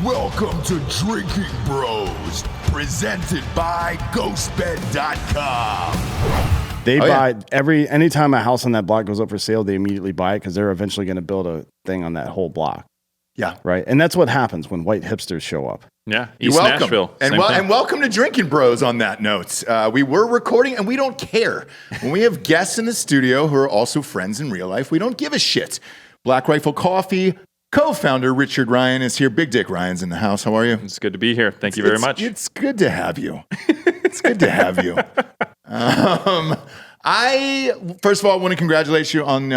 Welcome to Drinking Bros, presented by GhostBed.com. They buy anytime a house on that block goes up for sale, they immediately buy it because they're eventually going to build a thing on that whole block. Yeah. Right. And that's what happens when white hipsters show up. Yeah. You're East welcome. Nashville. And welcome to Drinkin' Bros on that note. We were recording and we don't care. When we have guests in the studio who are also friends in real life, we don't give a shit. Black Rifle Coffee co-founder Richard Ryan is here. Big Dick Ryan's in the house. How are you? It's good to be here. Thank you very much. It's good to have you. It's good to have you. I, first of all, want to congratulate you on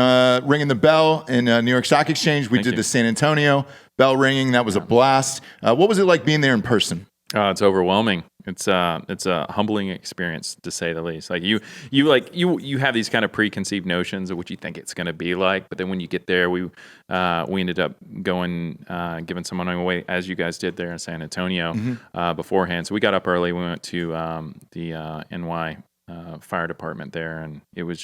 ringing the bell in New York Stock Exchange. We did the San Antonio bell ringing. That was a blast. What was it like being there in person? It's overwhelming. It's a humbling experience, to say the least. Like you have these kind of preconceived notions of what you think it's going to be like, but then when you get there, we ended up going giving some money away, as you guys did there in San Antonio beforehand. So we got up early. We went to the NY fire department there, and it's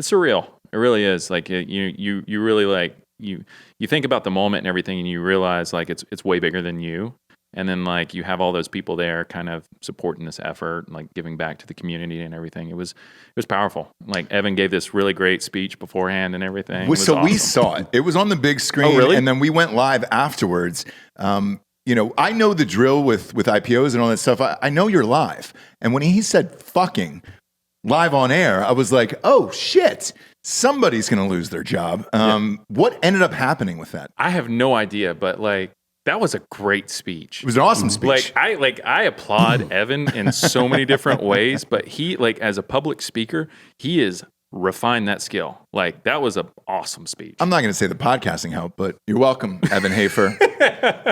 surreal. It really is. Like you really like you think about the moment and everything, and you realize like it's way bigger than you. And then, like, you have all those people there kind of supporting this effort, like giving back to the community and everything. It was powerful. Like, Evan gave this really great speech beforehand and everything. We saw it. It was on the big screen. Oh, really? And then we went live afterwards. I know the drill with IPOs and all that stuff. I know you're live. And when he said fucking live on air, I was like, oh, shit. Somebody's going to lose their job. What ended up happening with that? I have no idea, but, like, that was a great speech. It was an awesome speech. I applaud Evan in so many different ways, but he, like, as a public speaker, he is refined that skill. Like, that was an awesome speech. I'm not going to say the podcasting helped, but you're welcome, Evan Hafer.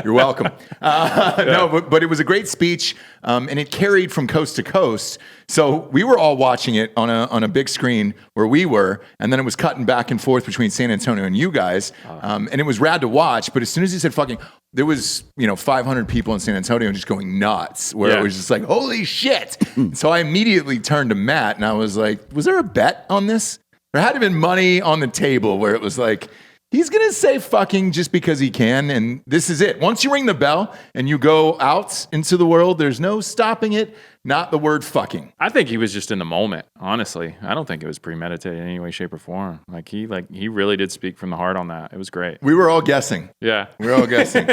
You're welcome. No, but it was a great speech, and it carried from coast to coast. So we were all watching it on a big screen where we were, and then it was cutting back and forth between San Antonio and you guys, and it was rad to watch. But as soon as he said fucking, there was 500 people in San Antonio just going nuts, where it was just like, holy shit. So I immediately turned to Matt, and I was like, was there a bet on this? There had to have been money on the table where it was like, he's going to say fucking just because he can, and this is it. Once you ring the bell and you go out into the world, there's no stopping it, not the word fucking. I think he was just in the moment, honestly. I don't think it was premeditated in any way, shape, or form. He really did speak from the heart on that. It was great. We were all guessing. Yeah. We were all guessing.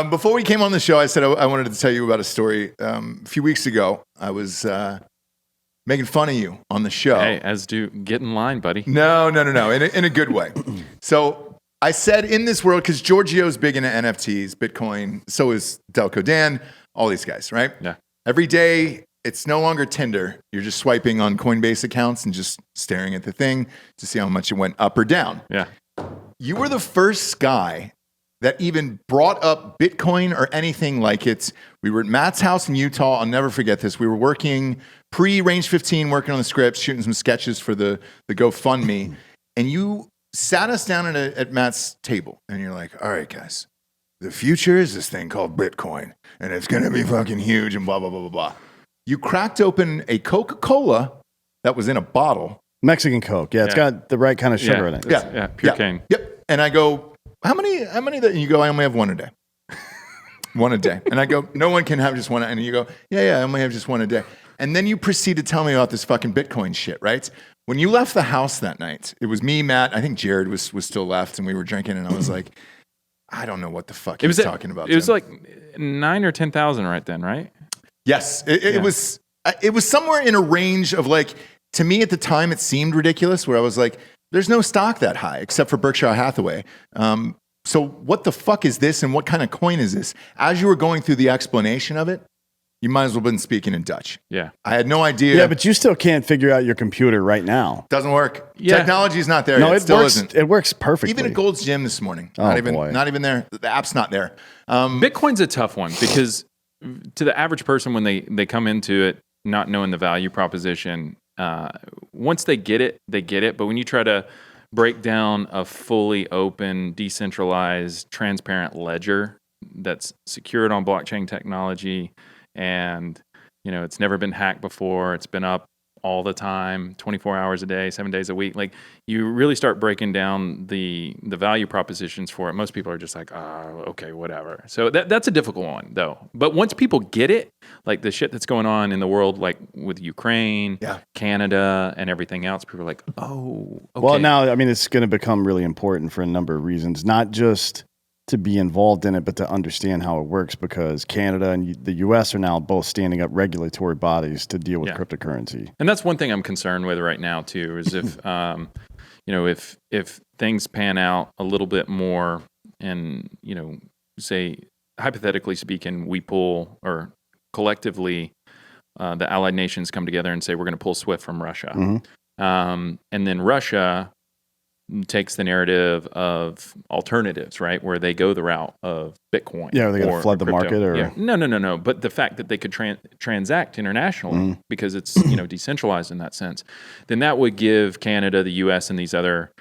Before we came on the show, I said I wanted to tell you about a story. A few weeks ago, I was making fun of you on the show. Hey, get in line, buddy. No. In a good way. So I said in this world, because Giorgio's big into NFTs, Bitcoin, so is Delco Dan, all these guys, right? Yeah. Every day, it's no longer Tinder. You're just swiping on Coinbase accounts and just staring at the thing to see how much it went up or down. Yeah. You were the first guy that even brought up Bitcoin or anything like it. We were at Matt's house in Utah. I'll never forget this. We were working pre-Range 15, working on the scripts, shooting some sketches for the GoFundMe. And you sat us down at Matt's table. And you're like, all right, guys, the future is this thing called Bitcoin. And it's going to be fucking huge and blah, blah, blah, blah, blah. You cracked open a Coca-Cola that was in a bottle. Mexican Coke. Yeah, it's got the right kind of sugar in it. Yeah, pure cane. Yep. And I go, how many that? And you go, I only have one a day. One a day. And I go, no one can have just one. And you go, yeah, I only have just one a day. And then you proceed to tell me about this fucking Bitcoin shit, right? When you left the house that night, it was me, Matt, I think Jared was still left, and we were drinking, and I was like, I don't know what the fuck he was talking about. It was like 9,000 or 10,000 right then, right? Yes. It was somewhere in a range of, like, to me at the time, it seemed ridiculous, where I was like, there's no stock that high except for Berkshire Hathaway. So what the fuck is this, and what kind of coin is this? As you were going through the explanation of it, you might as well have been speaking in Dutch. Yeah. I had no idea. Yeah, but you still can't figure out your computer right now. Doesn't work. Yeah. Technology's not there No, yet. it still works. isn't. It works perfectly. Even at Gold's Gym this morning. Oh, not even there. The app's not there. Bitcoin's a tough one because to the average person, when they come into it not knowing the value proposition, once they get it, they get it. But when you try to break down a fully open, decentralized, transparent ledger that's secured on blockchain technology, and it's never been hacked before, it's been up all the time, 24 hours a day, 7 days a week. Like you really start breaking down the value propositions for it. Most people are just like, oh, okay, whatever. So that's a difficult one though. But once people get it, like the shit that's going on in the world, like with Ukraine, Canada, and everything else, people are like, oh, okay. Well, now, I mean, it's going to become really important for a number of reasons, not just to be involved in it, but to understand how it works, because Canada and the U.S. are now both standing up regulatory bodies to deal with cryptocurrency. And that's one thing I'm concerned with right now too, is if, if things pan out a little bit more and, say, hypothetically speaking, we pull, or collectively, the allied nations come together and say, we're going to pull SWIFT from Russia. And then Russia takes the narrative of alternatives, right? Where they go the route of Bitcoin. Yeah, are they going to flood the market? Or? Yeah. No. But the fact that they could transact internationally because it's decentralized in that sense, then that would give Canada, the U.S., and these other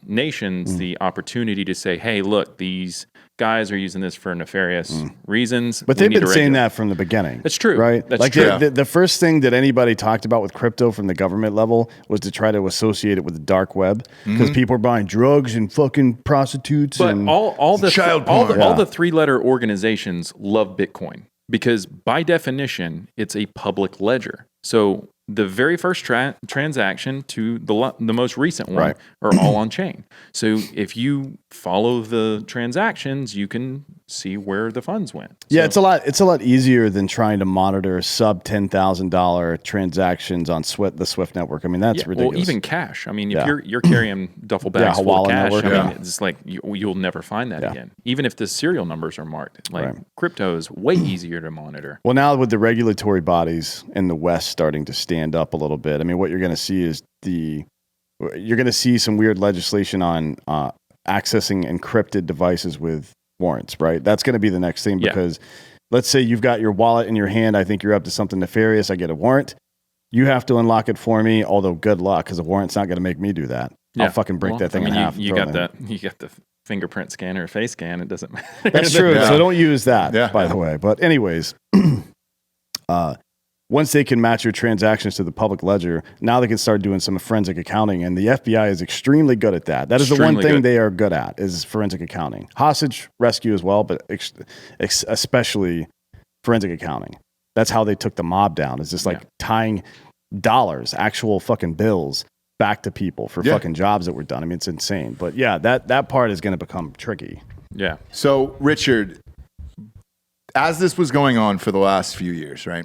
nations the opportunity to say, hey, look, these guys are using this for nefarious reasons. But they've been saying that from the beginning. That's true. Right? That's like true. The first thing that anybody talked about with crypto from the government level was to try to associate it with the dark web, because people are buying drugs and fucking prostitutes. But and all the child all porn. the 3-letter organizations love Bitcoin because by definition, it's a public ledger. So the very first transaction to the most recent one are all on chain. So if you follow the transactions, you can see where the funds went. Yeah, it's a lot easier than trying to monitor sub $10,000 transactions on the Swift network. I mean, that's ridiculous. Well, even cash. I mean, if you're carrying duffel bags full of cash, I mean, it's like you'll never find that again. Even if the serial numbers are marked, like crypto is way easier to monitor. Well, now with the regulatory bodies in the West starting to stand up a little bit, I mean, what you're going to see is you're going to see some weird legislation on accessing encrypted devices with warrants, right? That's going to be the next thing, because let's say you've got your wallet in your hand. I think you're up to something nefarious. I get a warrant. You have to unlock it for me, although good luck, because a warrant's not going to make me do that. I'll fucking break that thing in half. You got the fingerprint scanner or face scan. It doesn't matter. That's true. So don't use that, by the way. But anyways, once they can match your transactions to the public ledger, now they can start doing some forensic accounting. And the FBI is extremely good at that. That is the one thing they are good at, is forensic accounting. Hostage rescue as well, but especially forensic accounting. That's how they took the mob down. It's just like tying dollars, actual fucking bills, back to people for fucking jobs that were done. I mean, it's insane. But yeah, that part is going to become tricky. Yeah. So, Richard, as this was going on for the last few years, right?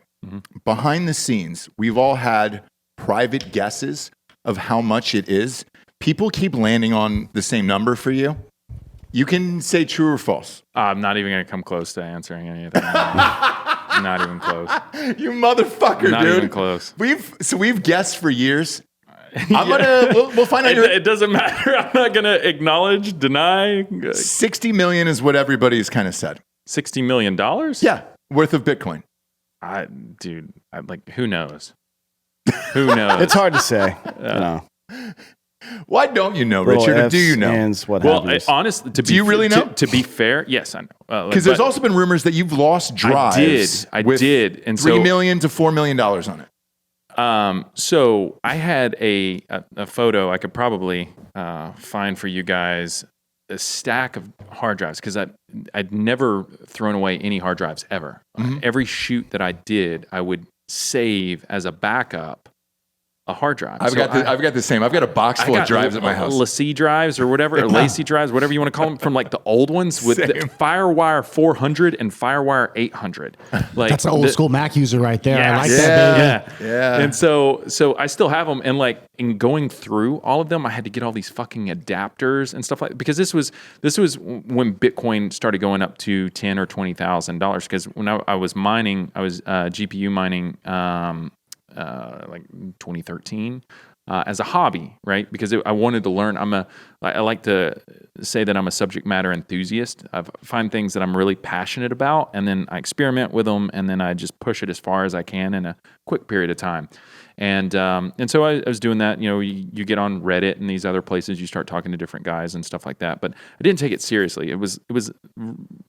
Behind the scenes, we've all had private guesses of how much it is. People keep landing on the same number for you. You can say true or false. I'm not even going to come close to answering any of that. Not even close. You motherfucker, dude. Not even close. We've guessed for years. We'll find out. It doesn't matter. I'm not going to acknowledge, deny. 60 million is what everybody's kind of said. $60 million? Yeah, worth of Bitcoin. Dude, who knows? Who knows? It's hard to say. Why don't you know, Richard? Or do you know? Honestly, do you really know? To be fair, yes, I know. Because there's also been rumors that you've lost drives. I did, and $3 million to $4 million on it. So I had a photo I could probably find for you guys. A stack of hard drives, because I'd never thrown away any hard drives ever. Every shoot that I did, I would save as a backup a hard drive. I've got the same. I've got a box full of drives at my house. LaCie drives or whatever, or Lacy drives, whatever you want to call them, from like the old ones with the FireWire 400 and FireWire 800. Like that's an old school Mac user right there. Yes. I like that, baby. Yeah. And so I still have them, and like in going through all of them, I had to get all these fucking adapters and stuff like, because this was when Bitcoin started going up to $10,000 or $20,000. Because when I was mining, I was GPU mining. Like 2013 as a hobby, right? Because I wanted to learn. I like to say that I'm a subject matter enthusiast. I find things that I'm really passionate about, and then I experiment with them, and then I just push it as far as I can in a quick period of time. And so I was doing that. You get on Reddit and these other places, you start talking to different guys and stuff like that. But I didn't take it seriously. It was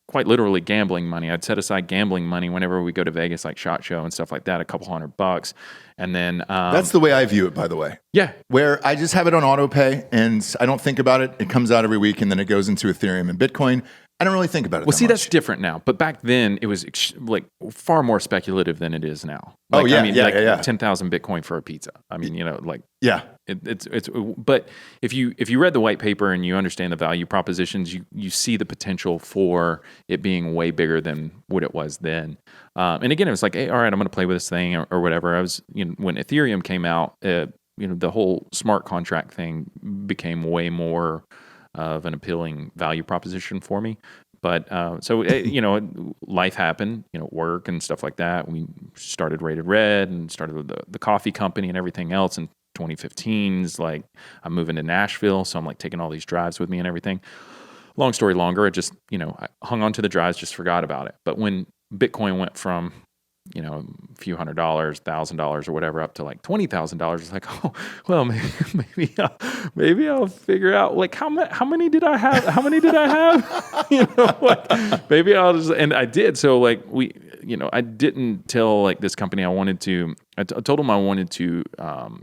quite literally gambling money. I'd set aside gambling money whenever we go to Vegas, like SHOT Show and stuff like that, a couple $100. And then That's the way I view it, by the way. yeah, Where I just have it on auto pay and I don't think about it. It comes out every week and then it goes into Ethereum and Bitcoin. I don't really think about it. well, that see, much. that's different now. But back then, it was like far more speculative than it is now. Oh, Like, yeah, I mean, yeah, like yeah. 10,000 Bitcoin for a pizza. I mean, like Yeah. it's. But if you read the white paper and you understand the value propositions, you see the potential for it being way bigger than what it was then. And again, it was like, hey, all right, I'm going to play with this thing or whatever. I was, when Ethereum came out, the whole smart contract thing became way more of an appealing value proposition for me. But so life happened, work and stuff like that. We started Rated Red and started the coffee company and everything else. And 2015 is like I'm moving to Nashville, so I'm like taking all these drives with me and everything. Long story longer, it just I hung on to the drives, just forgot about it. But when Bitcoin went from a few $100, $1,000 or whatever, up to like $20,000. It's like, oh, well, maybe I'll figure out like how many did I have? How many did I have? Maybe I'll just, and I did. So like I didn't tell like this company I told them I wanted to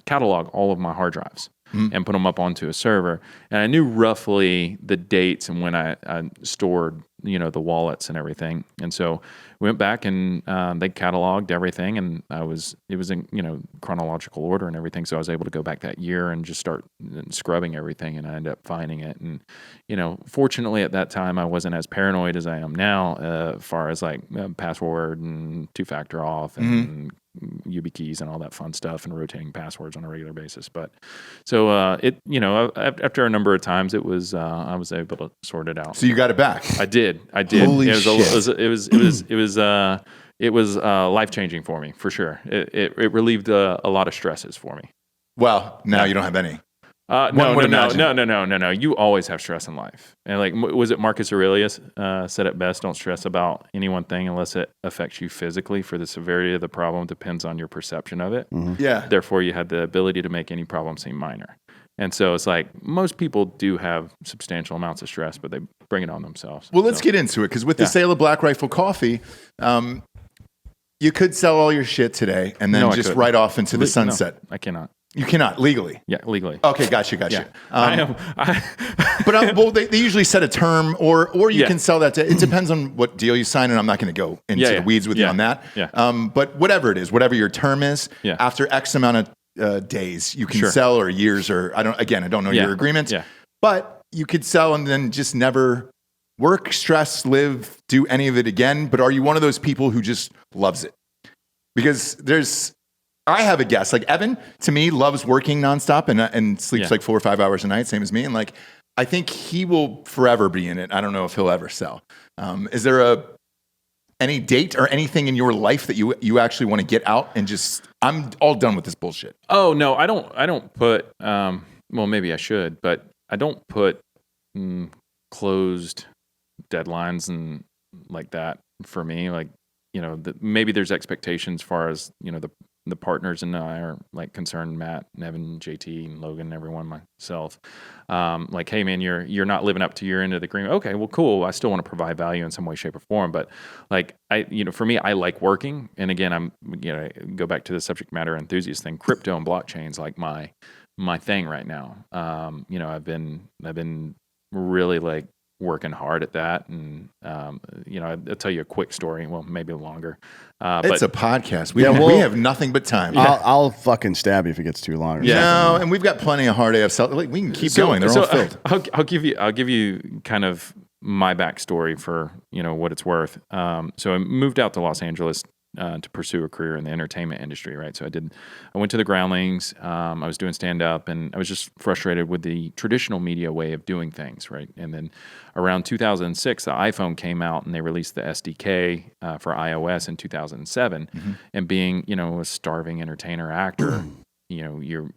catalog all of my hard drives. And put them up onto a server. And I knew roughly the dates and when I stored, the wallets and everything. And so we went back and they cataloged everything, and it was in, chronological order and everything. So I was able to go back that year and just start scrubbing everything, and I ended up finding it. And, fortunately at that time, I wasn't as paranoid as I am now, as far as like password and two-factor auth and YubiKeys and all that fun stuff and rotating passwords on a regular basis. But so after a number of times, I was able to sort it out. So you got it back. I did. Holy it was, shit. It was life changing for me, for sure. It relieved a lot of stresses for me. Well, now you don't have any. No. would imagine. You always have stress in life. And like, was it Marcus Aurelius said it best? Don't stress about any one thing unless it affects you physically. For the severity of the problem depends on your perception of it. Mm-hmm. Yeah. Therefore, you have the ability to make any problem seem minor. And so it's like most people do have substantial amounts of stress, but they bring it on themselves. Well, let's get into it, because with the sale of Black Rifle Coffee, you could sell all your shit today and then No, I just couldn't. ride off into the sunset. No, I cannot. You cannot legally. Yeah, legally. Okay, gotcha. Yeah. But they usually set a term, or you Yeah. can sell that. It depends on what deal you sign, and I'm not going to go into the weeds with you on that. Yeah. But whatever it is, whatever your term is, Yeah. after X amount of days, you can Sure. sell, or years, or I don't know your agreements. Yeah. But you could sell and then just never work, stress, live, do any of it again. But are you one of those people who just loves it? Because I have a guess. Like Evan, to me, loves working nonstop and sleeps like 4 or 5 hours a night, same as me. And like, I think he will forever be in it. I don't know if he'll ever sell. Is there any date or anything in your life that you actually want to get out and just, I'm all done with this bullshit? Oh no, I don't put. Well, maybe I should, but I don't put closed deadlines and like that for me. Like maybe there's expectations as far as the partners and I are like concerned, Matt, and Evan, JT, and Logan, and everyone, myself. Like, hey man, you're not living up to your end of the agreement. Okay, well, cool. I still want to provide value in some way, shape, or form. But like for me, I like working. And again, I'm go back to the subject matter enthusiast thing. Crypto and blockchain's like my thing right now. I've been really like working hard at that, and I'll tell you a quick story. Well, maybe longer. It's a podcast. We have nothing but time. I'll fucking stab you if it gets too long. No, and we've got plenty of hard AF. Like, we can keep going. They're all filled. I'll give you kind of my backstory for what it's worth. So I moved out to Los Angeles to pursue a career in the entertainment industry, right? So I went to the Groundlings. I was doing stand-up, and I was just frustrated with the traditional media way of doing things, right? And then around 2006, the iPhone came out, and they released the SDK for iOS in 2007. Mm-hmm. And being, a starving entertainer actor, you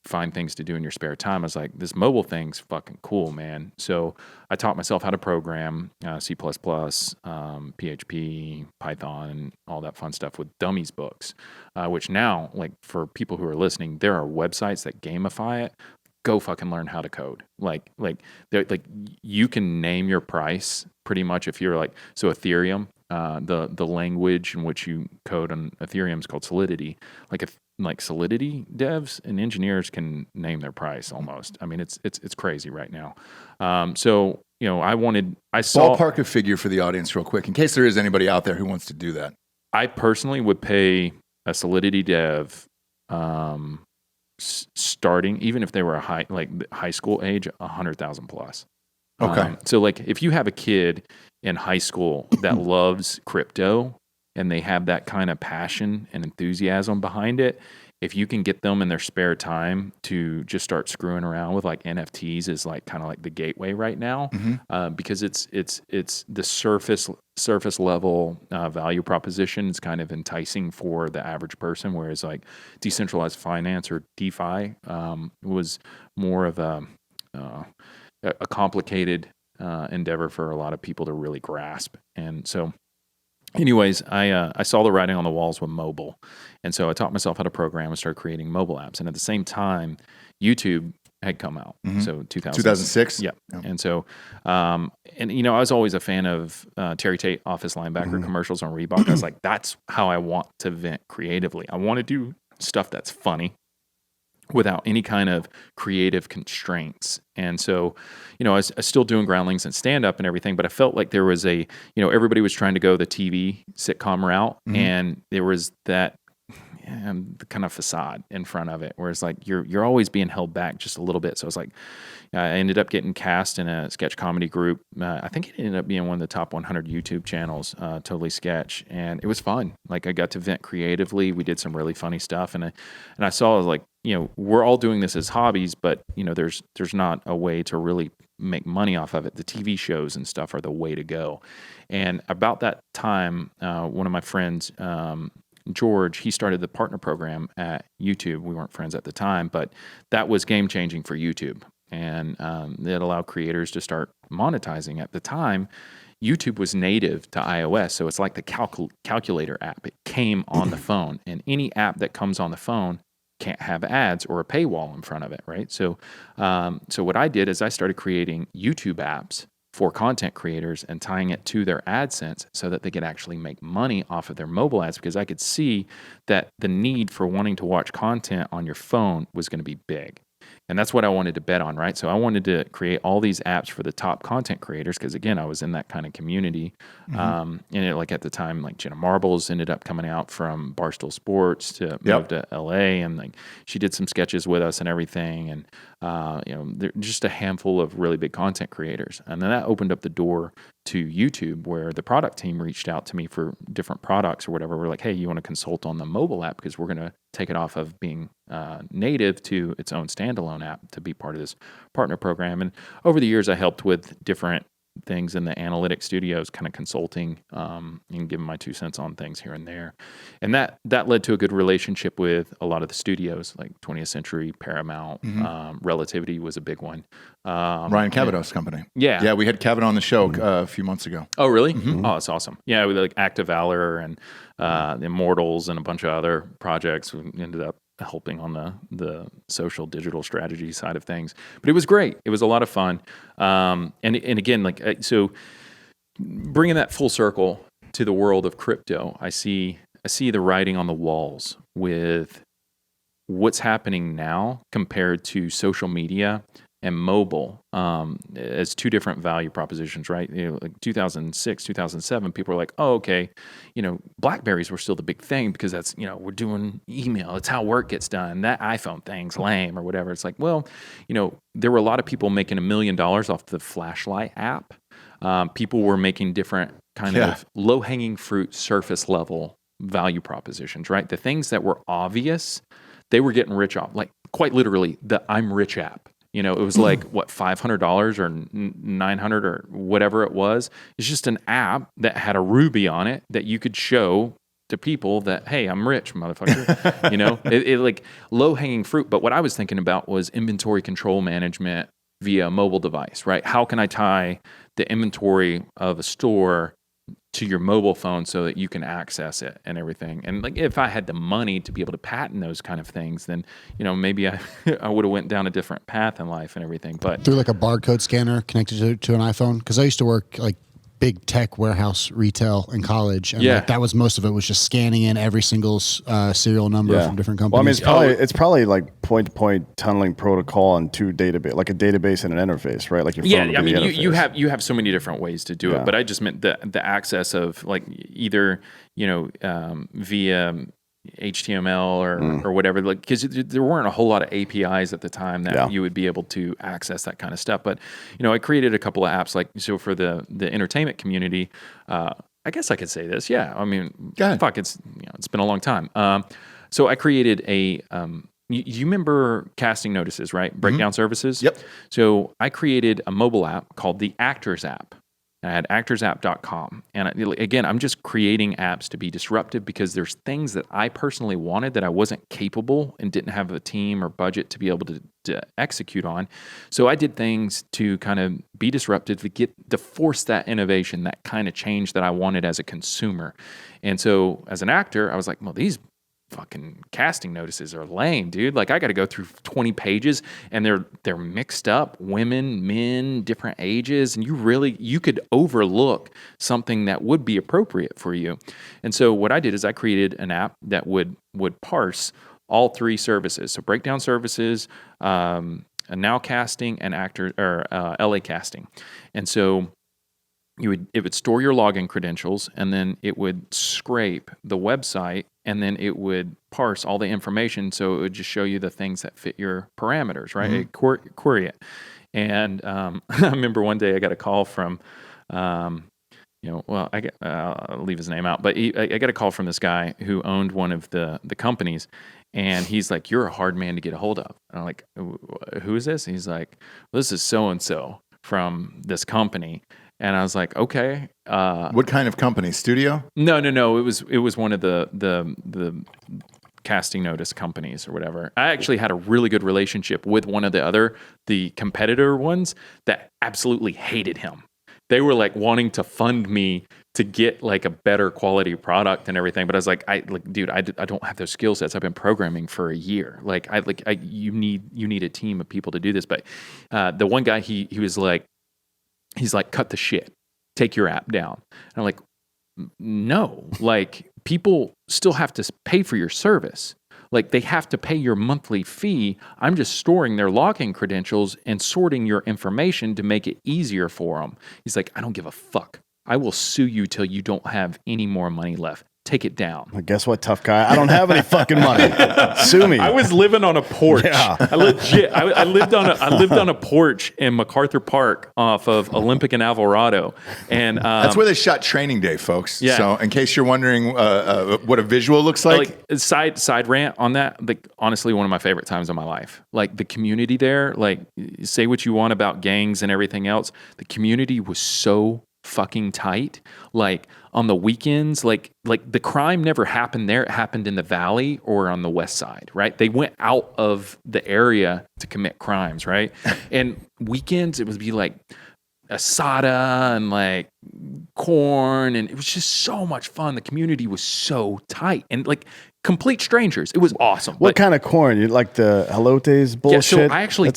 find things to do in your spare time. I was like, this mobile thing's fucking cool, man. So I taught myself how to program C++, PHP, Python, and all that fun stuff with dummies books, which now, like for people who are listening, there are websites that gamify it. go fucking learn how to code. Like you can name your price pretty much if you're like, so Ethereum, the language in which you code on Ethereum is called Solidity. Like Solidity devs and engineers can name their price almost. I mean, it's crazy right now. So I saw Ballpark a figure for the audience real quick, in case there is anybody out there who wants to do that. I personally would pay a Solidity dev starting, even if they were high school age, 100,000 plus. Okay. So like if you have a kid in high school that loves crypto and they have that kind of passion and enthusiasm behind it, if you can get them in their spare time to just start screwing around with like NFTs is like kind of like the gateway right now, because it's the surface level value proposition is kind of enticing for the average person, whereas like decentralized finance or DeFi was more of a complicated endeavor for a lot of people to really grasp. And so anyways, I saw the writing on the walls with mobile. And so I taught myself how to program and started creating mobile apps. And at the same time, YouTube had come out. So 2006? Yeah. And so, I was always a fan of Terry Tate office linebacker commercials on Reebok. I was like, that's how I want to vent creatively. I want to do stuff that's funny without any kind of creative constraints. And so, I was still doing groundlings and stand-up and everything, but I felt like there was everybody was trying to go the TV sitcom route, and there was that kind of facade in front of it, where it's like you're always being held back just a little bit. So I was like, I ended up getting cast in a sketch comedy group. I think it ended up being one of the top 100 YouTube channels, Totally Sketch, and it was fun. Like I got to vent creatively. We did some really funny stuff, and I saw like, we're all doing this as hobbies, but there's not a way to really make money off of it. The TV shows and stuff are the way to go. And about that time, one of my friends, George, he started the partner program at YouTube. We weren't friends at the time, but that was game changing for YouTube. And it allowed creators to start monetizing. At the time, YouTube was native to iOS, so it's like the calculator app. It came on the phone, and any app that comes on the phone can't have ads or a paywall in front of it, right? So what I did is I started creating YouTube apps for content creators and tying it to their AdSense so that they could actually make money off of their mobile ads, because I could see that the need for wanting to watch content on your phone was going to be big. And that's what I wanted to bet on, right? So I wanted to create all these apps for the top content creators because, again, I was in that kind of community. And at the time, like Jenna Marbles ended up coming out from Barstool Sports to move to LA, and like she did some sketches with us and everything. And just a handful of really big content creators. And then that opened up the door to YouTube, where the product team reached out to me for different products or whatever. We're like, hey, you want to consult on the mobile app, because we're going to take it off of being native to its own standalone app to be part of this partner program. And over the years, I helped with different things in the analytics studios, kind of consulting and giving my 2 cents on things here and there. And that led to a good relationship with a lot of the studios, like 20th Century, Paramount, Relativity was a big one. Ryan Cavados's company. Yeah. Yeah, we had Cavanaugh on the show a few months ago. Oh, really? Oh, that's awesome. Yeah, with like Act of Valor and the Immortals and a bunch of other projects. We ended up helping on the social digital strategy side of things. But it was great. It was a lot of fun. And again, so bringing that full circle to the world of crypto, I see the writing on the walls with what's happening now compared to social media and mobile as two different value propositions, right? Like 2006, 2007, people were like, oh, okay, BlackBerries were still the big thing because that's, we're doing email. It's how work gets done. That iPhone thing's lame or whatever. It's like, well, there were a lot of people making $1 million off the Flashlight app. People were making different kind of low-hanging fruit, surface level value propositions, right? The things that were obvious, they were getting rich off. Like quite literally, the I'm Rich app. It was like, what, $500 or $900 or whatever it was. It's just an app that had a Ruby on it that you could show to people that, hey, I'm rich, motherfucker. It like low-hanging fruit. But what I was thinking about was inventory control management via a mobile device, right? How can I tie the inventory of a store to your mobile phone so that you can access it and everything. And like if I had the money to be able to patent those kind of things, then maybe I would have went down a different path in life and everything. But Through like a barcode scanner connected to an iPhone, because I used to work like big tech warehouse retail in college, and like, that was most of it was just scanning in every single serial number from different companies. Well, I mean, it's probably like point-to-point tunneling protocol and two database, like a database and an interface, right? Like your phone. I mean, you have so many different ways to do it, but I just meant the access of like either via HTML or whatever, like because there weren't a whole lot of APIs at the time that you would be able to access that kind of stuff. But I created a couple of apps like for the entertainment community. I guess I could say this. Yeah, I mean, fuck, it's been a long time. So I created a. You remember casting notices, right? Breakdown services. Yep. So I created a mobile app called the Actors app. I had actorsapp.com. And again, I'm just creating apps to be disruptive because there's things that I personally wanted that I wasn't capable and didn't have a team or budget to be able to execute on. So I did things to kind of be disruptive, to force that innovation, that kind of change that I wanted as a consumer. And so as an actor, I was like, well, these fucking casting notices are lame, dude. Like I got to go through 20 pages and they're mixed up, women, men, different ages, and you could overlook something that would be appropriate for you. And so what I did is I created an app that would parse all three services. So breakdown services, now casting, and LA casting. And so it would store your login credentials, and then it would scrape the website, and then it would parse all the information, so it would just show you the things that fit your parameters, right? It query it. And I remember one day I got a call from, I'll leave his name out, but I got a call from this guy who owned one of the companies, and he's like, "You're a hard man to get a hold of." And I'm like, "Who is this?" And he's like, "Well, this is so-and-so from this company." And I was like, okay. What kind of company? Studio? No. It was one of the casting notice companies or whatever. I actually had a really good relationship with one of the competitor ones that absolutely hated him. They were like wanting to fund me to get like a better quality product and everything. But I was like, dude, I don't have those skill sets. I've been programming for a year. You need a team of people to do this. But the one guy, he was like, he's like, cut the shit. Take your app down. And I'm like, no. Like, people still have to pay for your service. Like, they have to pay your monthly fee. I'm just storing their login credentials and sorting your information to make it easier for them. He's like, I don't give a fuck. I will sue you till you don't have any more money left. Take it down. Well, guess what, tough guy? I don't have any fucking money. Sue me. I was living on a porch. Yeah. I lived on a porch in MacArthur Park off of Olympic and Alvarado, and that's where they shot Training Day, folks. Yeah. So, in case you're wondering what a visual looks like, side rant on that. Like, honestly, one of my favorite times of my life. Like, the community there. Like, say what you want about gangs and everything else. The community was so fucking tight. Like, on the weekends, like the crime never happened there. It happened in the valley or on the west side, right? They went out of the area to commit crimes, right? And weekends, it would be like asada and like corn, and it was just so much fun. The community was so tight and like complete strangers. It was awesome. What kind of corn? You like the elotes bullshit? Yeah, so I actually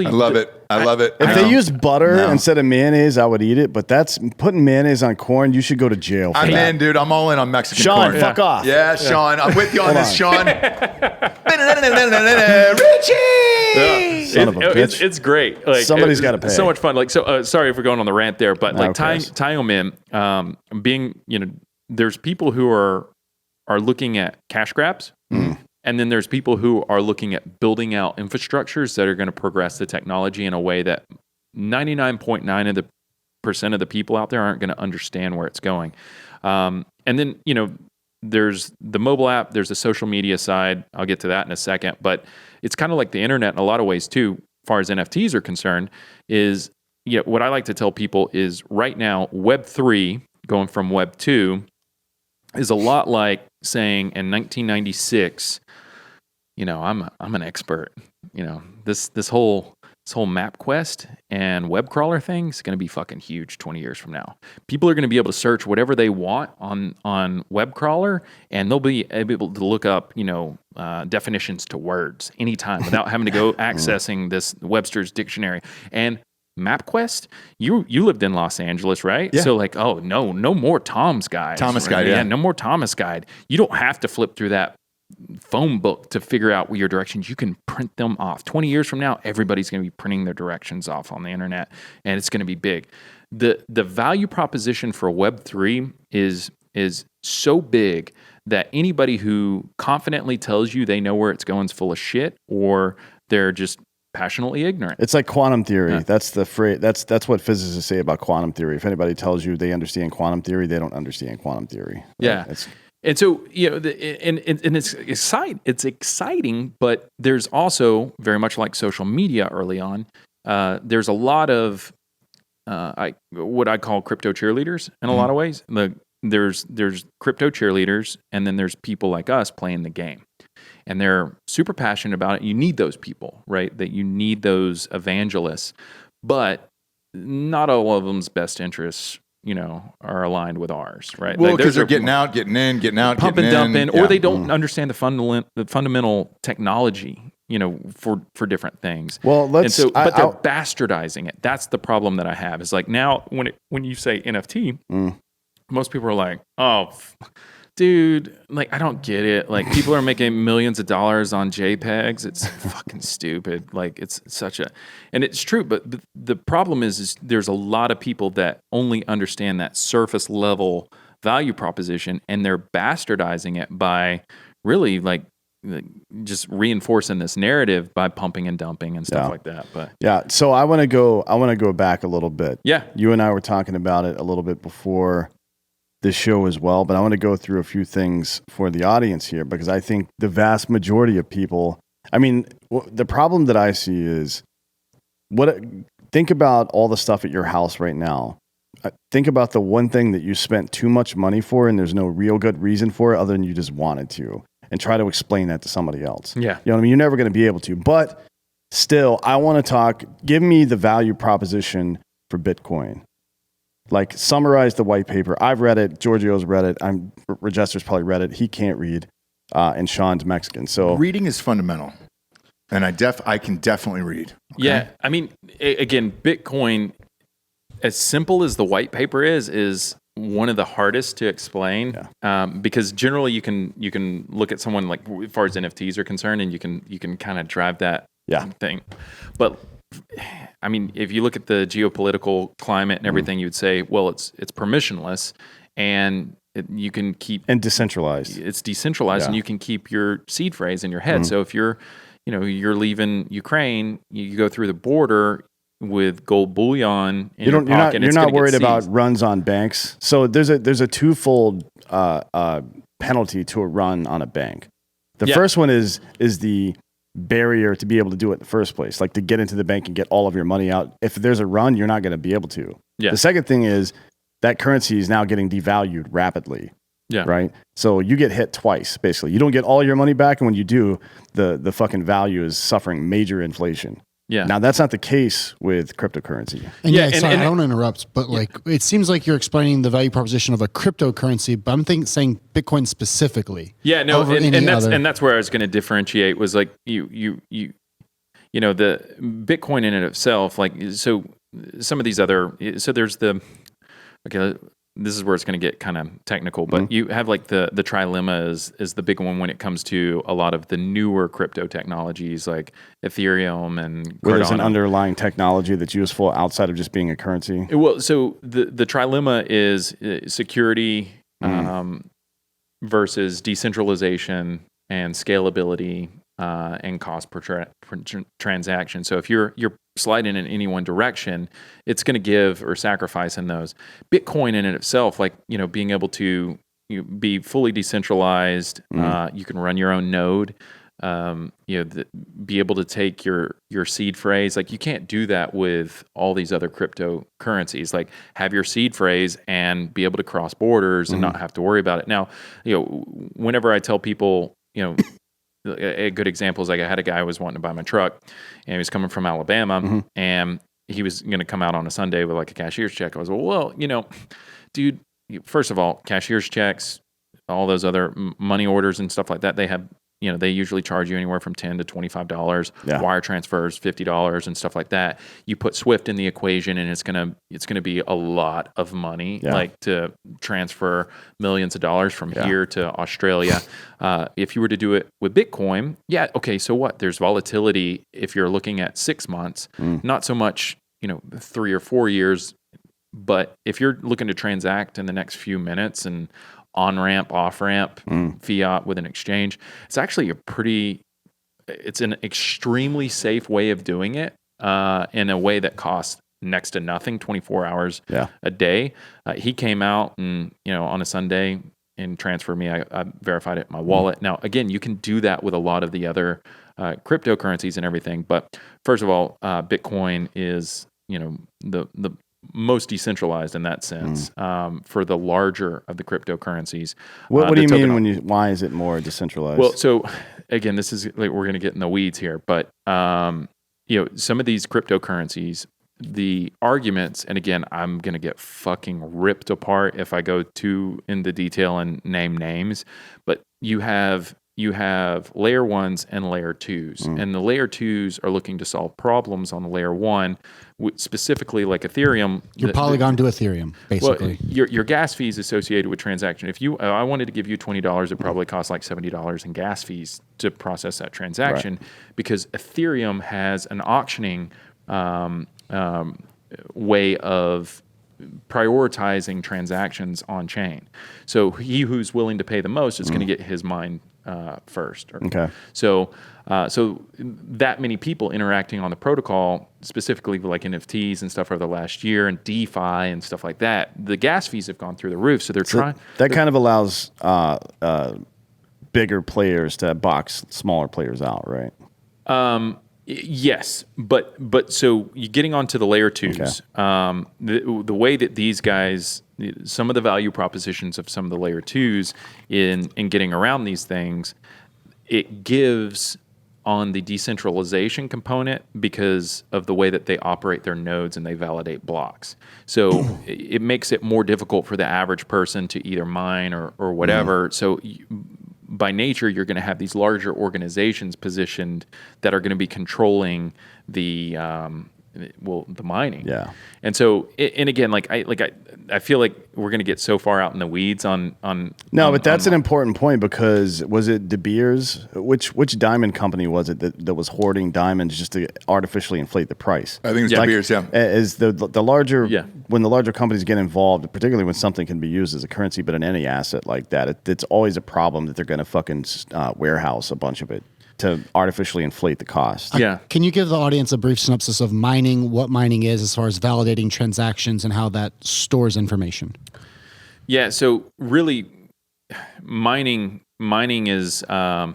I love it. I love it. If they use butter instead of mayonnaise, I would eat it. But that's putting mayonnaise on corn. You should go to jail. I'm in, dude. I'm all in on Mexican Sean, corn. fuck off. Yeah, Sean. I'm with you on this, Sean. Richie! Son of a bitch. It's great. Like, Somebody's got to pay. So much fun. Like, so sorry for going on the rant there, but like Okay. tying them in, being, there's people who are looking at cash grabs. And then there's people who are looking at building out infrastructures that are going to progress the technology in a way that 99.9% of the people out there aren't going to understand where it's going. And then, there's the mobile app, there's the social media side. I'll get to that in a second. But it's kind of like the internet in a lot of ways too, as far as NFTs are concerned, is what I like to tell people is right now, Web 3 going from Web 2 is a lot like saying in 1996, I'm an expert. This whole this whole MapQuest and web crawler thing is going to be fucking huge 20 years from now. People are going to be able to search whatever they want on web crawler, and they'll be able to look up, definitions to words anytime without having to go accessing this Webster's dictionary. And MapQuest, you lived in Los Angeles, right? Yeah. So no more Tom's Guide. Thomas Guide, yeah. No more Thomas Guide. You don't have to flip through that phone book to figure out your directions. You can print them off. 20 years from now, everybody's going to be printing their directions off on the internet, and it's going to be big. The value proposition for Web3 is so big that anybody who confidently tells you they know where it's going is full of shit, or they're just passionately ignorant. It's like quantum theory. Yeah. That's the phrase. That's what physicists say about quantum theory. If anybody tells you they understand quantum theory, they don't understand quantum theory. Yeah. It's, and so, and it's exciting, but there's also, very much like social media early on, there's a lot of what I call crypto cheerleaders in a lot of ways. There's crypto cheerleaders, and then there's people like us playing the game. And they're super passionate about it. You need those people, right? That you need those evangelists, but not all of them's best interests, are aligned with ours, right? Well, because they're getting out, getting in, pump and dump in, Yeah. or they don't understand the fundamental technology, for different things. Well, but they're bastardizing it. That's the problem that I have. Is like now when you say NFT, most people are like, oh. Dude, I don't get it. People are making millions of dollars on JPEGs. It's fucking stupid. It's such and it's true. But the problem is there's a lot of people that only understand that surface level value proposition, and they're bastardizing it by really just reinforcing this narrative by pumping and dumping and stuff like that. But yeah, so I want to go back a little bit. Yeah, you and I were talking about it a little bit before this show as well, but I want to go through a few things for the audience here, because I think the vast majority of people, the problem that I see is think about all the stuff at your house right now. Think about the one thing that you spent too much money for and there's no real good reason for it other than you just wanted to, and try to explain that to somebody else. Yeah. You know what I mean? You're never going to be able to, but still, I want to give me the value proposition for Bitcoin. Summarize the white paper. I've read it. Giorgio's read it. Regester's probably read it. He can't read, and Sean's Mexican. So reading is fundamental, and I can definitely read. Okay? Yeah, again, Bitcoin, as simple as the white paper is one of the hardest to explain. Yeah. Because generally you can look at someone as far as NFTs are concerned, and you can kind of drive that thing, but. If you look at the geopolitical climate and everything, you'd say, well, it's permissionless, and you can keep and decentralized. It's decentralized, and you can keep your seed phrase in your head. So if you're leaving Ukraine, you go through the border with gold bullion in your pocket. You're not worried about runs on banks. So there's a twofold penalty to a run on a bank. The first one is the barrier to be able to do it in the first place, to get into the bank and get all of your money out. If there's a run, you're not going to be able to. Yeah. The second thing is that currency is now getting devalued rapidly. Yeah. Right. So you get hit twice, basically. You don't get all your money back, and when you do, the fucking value is suffering major inflation. Yeah. Now that's not the case with cryptocurrency. And I don't want to interrupt, but it seems like you're explaining the value proposition of a cryptocurrency, but I'm saying Bitcoin specifically. Yeah, no, and that's where I was going to differentiate was the Bitcoin in and of itself, so some of these other, so there's this is where it's going to get kind of technical, but you have the trilemma is the big one when it comes to a lot of the newer crypto technologies like Ethereum and Cardano. Where there's an underlying technology that's useful outside of just being a currency. Well, so the trilemma is security versus decentralization and scalability and cost per transaction. So if you're sliding in any one direction, it's going to give or sacrifice in those. Bitcoin in and itself, being able to be fully decentralized, you can run your own node. Be able to take your seed phrase. You can't do that with all these other cryptocurrencies. Have your seed phrase and be able to cross borders and not have to worry about it. Now, whenever I tell people, a good example is like I had a guy who was wanting to buy my truck, and he was coming from Alabama, and he was going to come out on a Sunday with like a cashier's check. I was like, well, dude, first of all, cashier's checks, all those other money orders and stuff like that, they have, they usually charge you anywhere from $10 to $25. Yeah. Wire transfers, $50 and stuff like that. You put Swift in the equation, and it's gonna be a lot of money, like to transfer millions of dollars from here to Australia. If you were to do it with Bitcoin, okay, so what? There's volatility if you're looking at 6 months, not so much 3 or 4 years. But if you're looking to transact in the next few minutes and on-ramp, off-ramp, fiat with an exchange, it's actually it's an extremely safe way of doing it in a way that costs next to nothing, 24 hours a day. He came out and, on a Sunday and transferred me. I verified it in my wallet. Now, again, you can do that with a lot of the other cryptocurrencies and everything. But first of all, Bitcoin is, the most decentralized in that sense for the larger of the cryptocurrencies. What do you mean why is it more decentralized? Well, so again, this is like we're going to get in the weeds here, but some of these cryptocurrencies, the arguments, and again, I'm going to get fucking ripped apart if I go too into detail and name names, but you have layer ones and layer twos, and the layer twos are looking to solve problems on the layer one, specifically like Ethereum. Your Polygon to Ethereum, basically. Well, your gas fees associated with transaction. If I wanted to give you $20, it probably costs like $70 in gas fees to process that transaction, because Ethereum has an auctioning way of prioritizing transactions on chain. So he who's willing to pay the most is going to get his mine first. Okay. So that many people interacting on the protocol, specifically like NFTs and stuff over the last year and DeFi and stuff like that, the gas fees have gone through the roof. So that kind of allows bigger players to box smaller players out, right? Yes, but so you're getting onto the layer twos. Okay. The way that these guys, some of the value propositions of some of the layer twos in getting around these things, it gives on the decentralization component because of the way that they operate their nodes and they validate blocks. So it makes it more difficult for the average person to either mine or whatever. So by nature, you're going to have these larger organizations positioned that are going to be controlling the mining. Yeah. And so, and again, I feel like we're going to get so far out in the weeds on. No, but that's an important point, because was it De Beers? Which diamond company was it that was hoarding diamonds just to artificially inflate the price? I think it's De Beers. Yeah. Is the larger when the larger companies get involved, particularly when something can be used as a currency, but in any asset like that, it's always a problem that they're going to fucking warehouse a bunch of it to artificially inflate the cost. Yeah. Can you give the audience a brief synopsis of mining, what mining is as far as validating transactions and how that stores information? Yeah. So really, mining is so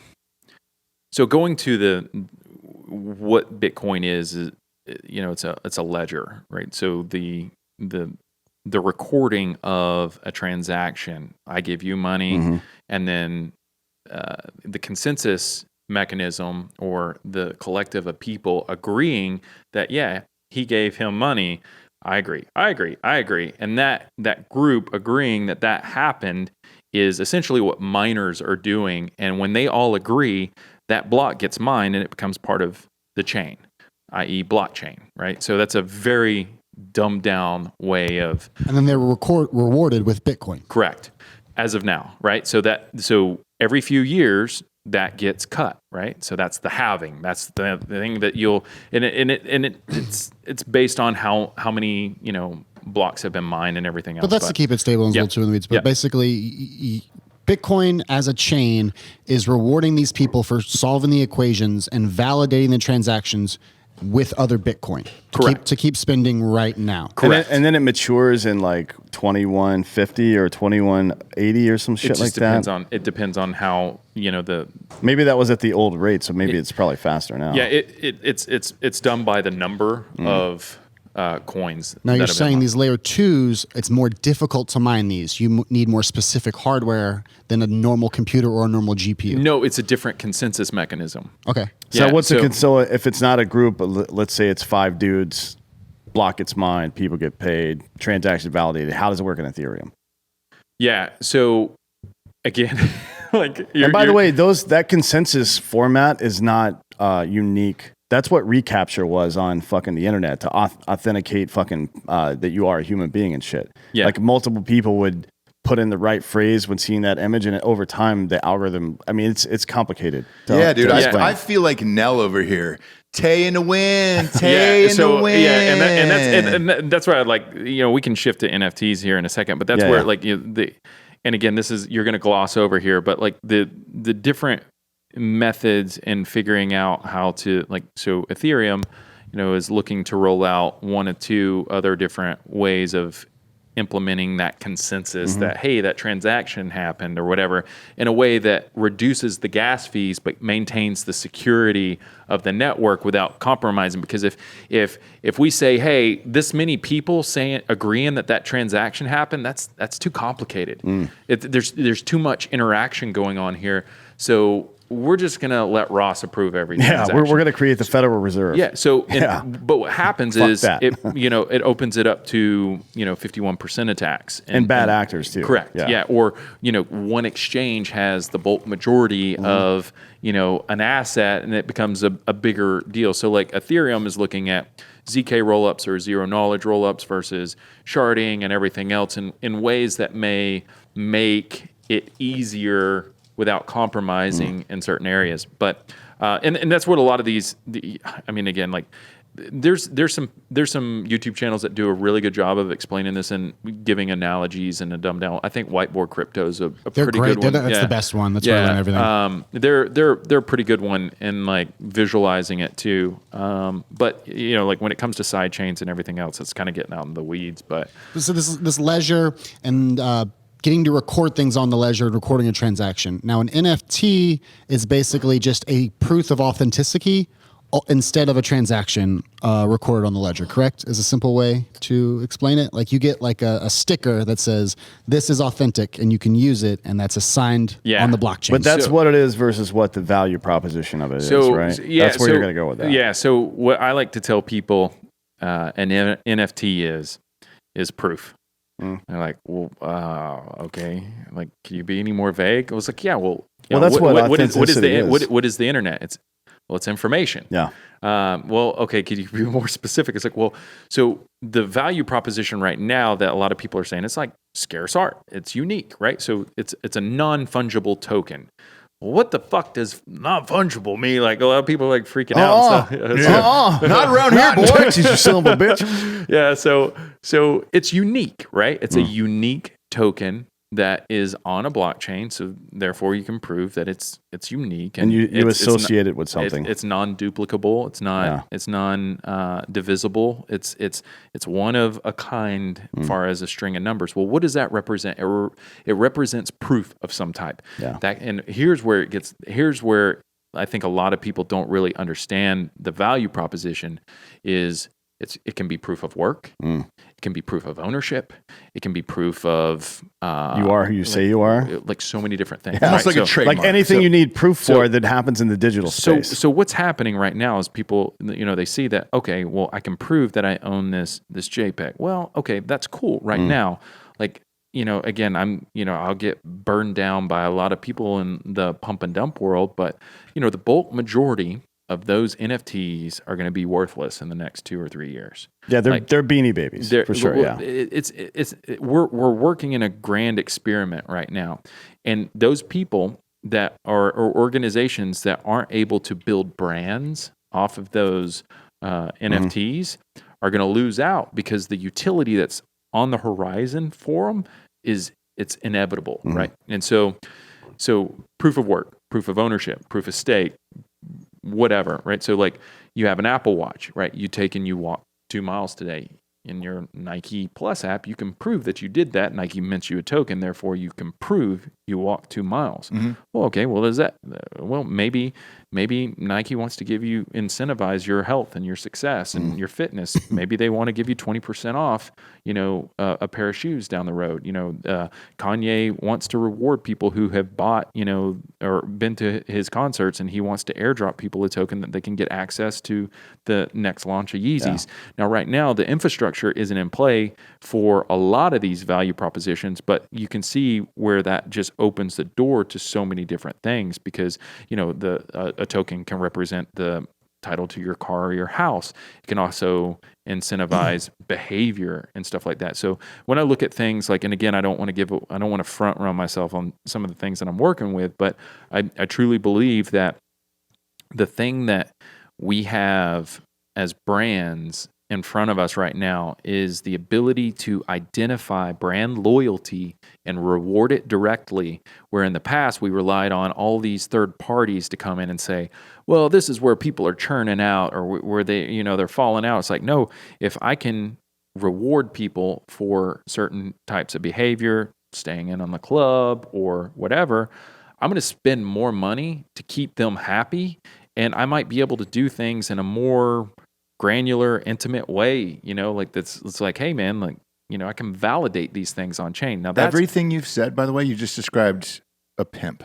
going to what Bitcoin is it's a ledger, right? So the recording of a transaction, I give you money, and then the consensus mechanism or the collective of people agreeing that he gave him money, I agree, and that group agreeing that happened is essentially what miners are doing. And when they all agree, that block gets mined and it becomes part of the chain, i.e. blockchain, right? So that's a very dumbed down way of, and then they're rewarded with Bitcoin. Correct, as of now, right? So every few years that gets cut, right? So that's the halving. That's the thing that it's based on how many blocks have been mined and everything else. But that's to keep it stable and a little too in the weeds. But basically, Bitcoin as a chain is rewarding these people for solving the equations and validating the transactions with other Bitcoin. Correct. To keep spending right now. Correct. And then it matures in like 2150 or 2180 or some shit like that. It depends on how maybe that was at the old rate, so maybe it's probably faster now. Yeah, it's done by the number of coins. Now you're saying these layer 2s, it's more difficult to mine these. You need more specific hardware than a normal computer or a normal GPU. No, it's a different consensus mechanism. Okay. So so if it's not a group, let's say it's 5 dudes, block gets mined, people get paid, transaction validated. How does it work in Ethereum? Yeah. So again, and by the way, that consensus format is not unique. That's what reCAPTCHA was on fucking the internet, to authenticate fucking that you are a human being and shit. Yeah. Like multiple people would put in the right phrase when seeing that image, and over time the algorithm. I mean, it's complicated. Yeah, dude. I feel like Nell over here. Tay in the wind, Tay in the wind. Yeah, and that's where I like. We can shift to NFTs here in a second, but that's where like and again, you're going to gloss over here, but like the different methods in figuring out how to so Ethereum, is looking to roll out 1 or 2 other different ways of implementing that consensus that, hey, that transaction happened or whatever, in a way that reduces the gas fees but maintains the security of the network without compromising. Because if we say, hey, this many people agreeing that transaction happened, that's too complicated. There's too much interaction going on here. So we're just going to let Ross approve everything. Yeah, we're going to create the Federal Reserve. Yeah. But what happens is it opens it up to 51% attacks and bad actors too. Correct. Yeah. Or one exchange has the bulk majority of an asset, and it becomes a bigger deal. So like Ethereum is looking at ZK rollups or zero knowledge rollups versus sharding and everything else in ways that may make it easier without compromising in certain areas. But and that's what a lot of these. I mean, again, like there's some YouTube channels that do a really good job of explaining this and giving analogies and a dumbed down. I think Whiteboard Crypto is a pretty good one. That's the best one. That's where I learn everything. They're a pretty good one in like visualizing it too. But like when it comes to side chains and everything else, it's kind of getting out in the weeds. But so this ledger and getting to record things on the ledger and recording a transaction. Now, an NFT is basically just a proof of authenticity instead of a transaction recorded on the ledger, correct? Is a simple way to explain it. Like you get like a sticker that says, this is authentic, and you can use it, and that's assigned on the blockchain. But that's what it is versus what the value proposition of it is, right? Yeah, that's where you're going to go with that. Yeah, so what I like to tell people an NFT is proof. They're like, well, okay. Like, can you be any more vague? I was like, yeah. Well, that's what is the internet? It's information. Yeah. Well, okay. Could you be more specific? It's like, well, so the value proposition right now that a lot of people are saying, it's like scarce art. It's unique, right? So it's a non-fungible token. Well, what the fuck does non-fungible mean? Like a lot of people are like freaking out. And stuff. Not around here, boy. Texas, you son of a bitch. Yeah. So it's unique, right? It's a unique token that is on a blockchain. So therefore you can prove that it's unique. And you associate it with something. It's non-duplicable. It's non-divisible. It's one of a kind as far as a string of numbers. Well, what does that represent? It represents proof of some type. Yeah. And here's where I think a lot of people don't really understand the value proposition is it can be proof of work. It can be proof of ownership. It can be proof of you are who you say you are. Like so many different things. Yeah. Almost like a trademark. Like anything you need proof for that happens in the digital space. So what's happening right now is people, they see that, okay, well, I can prove that I own this JPEG. Well, okay, that's cool right now. Like, again, I'll get burned down by a lot of people in the pump and dump world, but the bulk majority of those NFTs are going to be worthless in the next 2 or 3 years. Yeah, they're beanie babies for sure. Yeah, we're working in a grand experiment right now, and those people that are or organizations that aren't able to build brands off of those NFTs are going to lose out because the utility that's on the horizon for them it's inevitable, right? And so proof of work, proof of ownership, proof of stake, whatever, right? So like you have an Apple Watch, right? You take and you walk 2 miles today. in your Nike Plus app, you can prove that you did that. Nike mints you a token, therefore you can prove you walked 2 miles. Well, okay, well, is that, well, maybe Nike wants to give you, incentivize your health and your success and your fitness. Maybe they want to give you 20% off, a pair of shoes down the road. Kanye wants to reward people who have bought, or been to his concerts, and he wants to airdrop people a token that they can get access to the next launch of Yeezys. Now, right now, the infrastructure isn't in play for a lot of these value propositions, but you can see where that just opens the door to so many different things because, a token can represent the title to your car or your house. It can also incentivize behavior and stuff like that. So when I look at things like, and again, I don't want to front run myself on some of the things that I'm working with, but I truly believe that the thing that we have as brands in front of us right now is the ability to identify brand loyalty and reward it directly, where in the past we relied on all these third parties to come in and say, well, this is where people are churning out or where they, they're falling out. It's like, no, if I can reward people for certain types of behavior, staying in on the club or whatever, I'm going to spend more money to keep them happy. And I might be able to do things in a more granular, intimate way, it's like, hey man, I can validate these things on chain. Now that's everything you've said, by the way, you just described a pimp.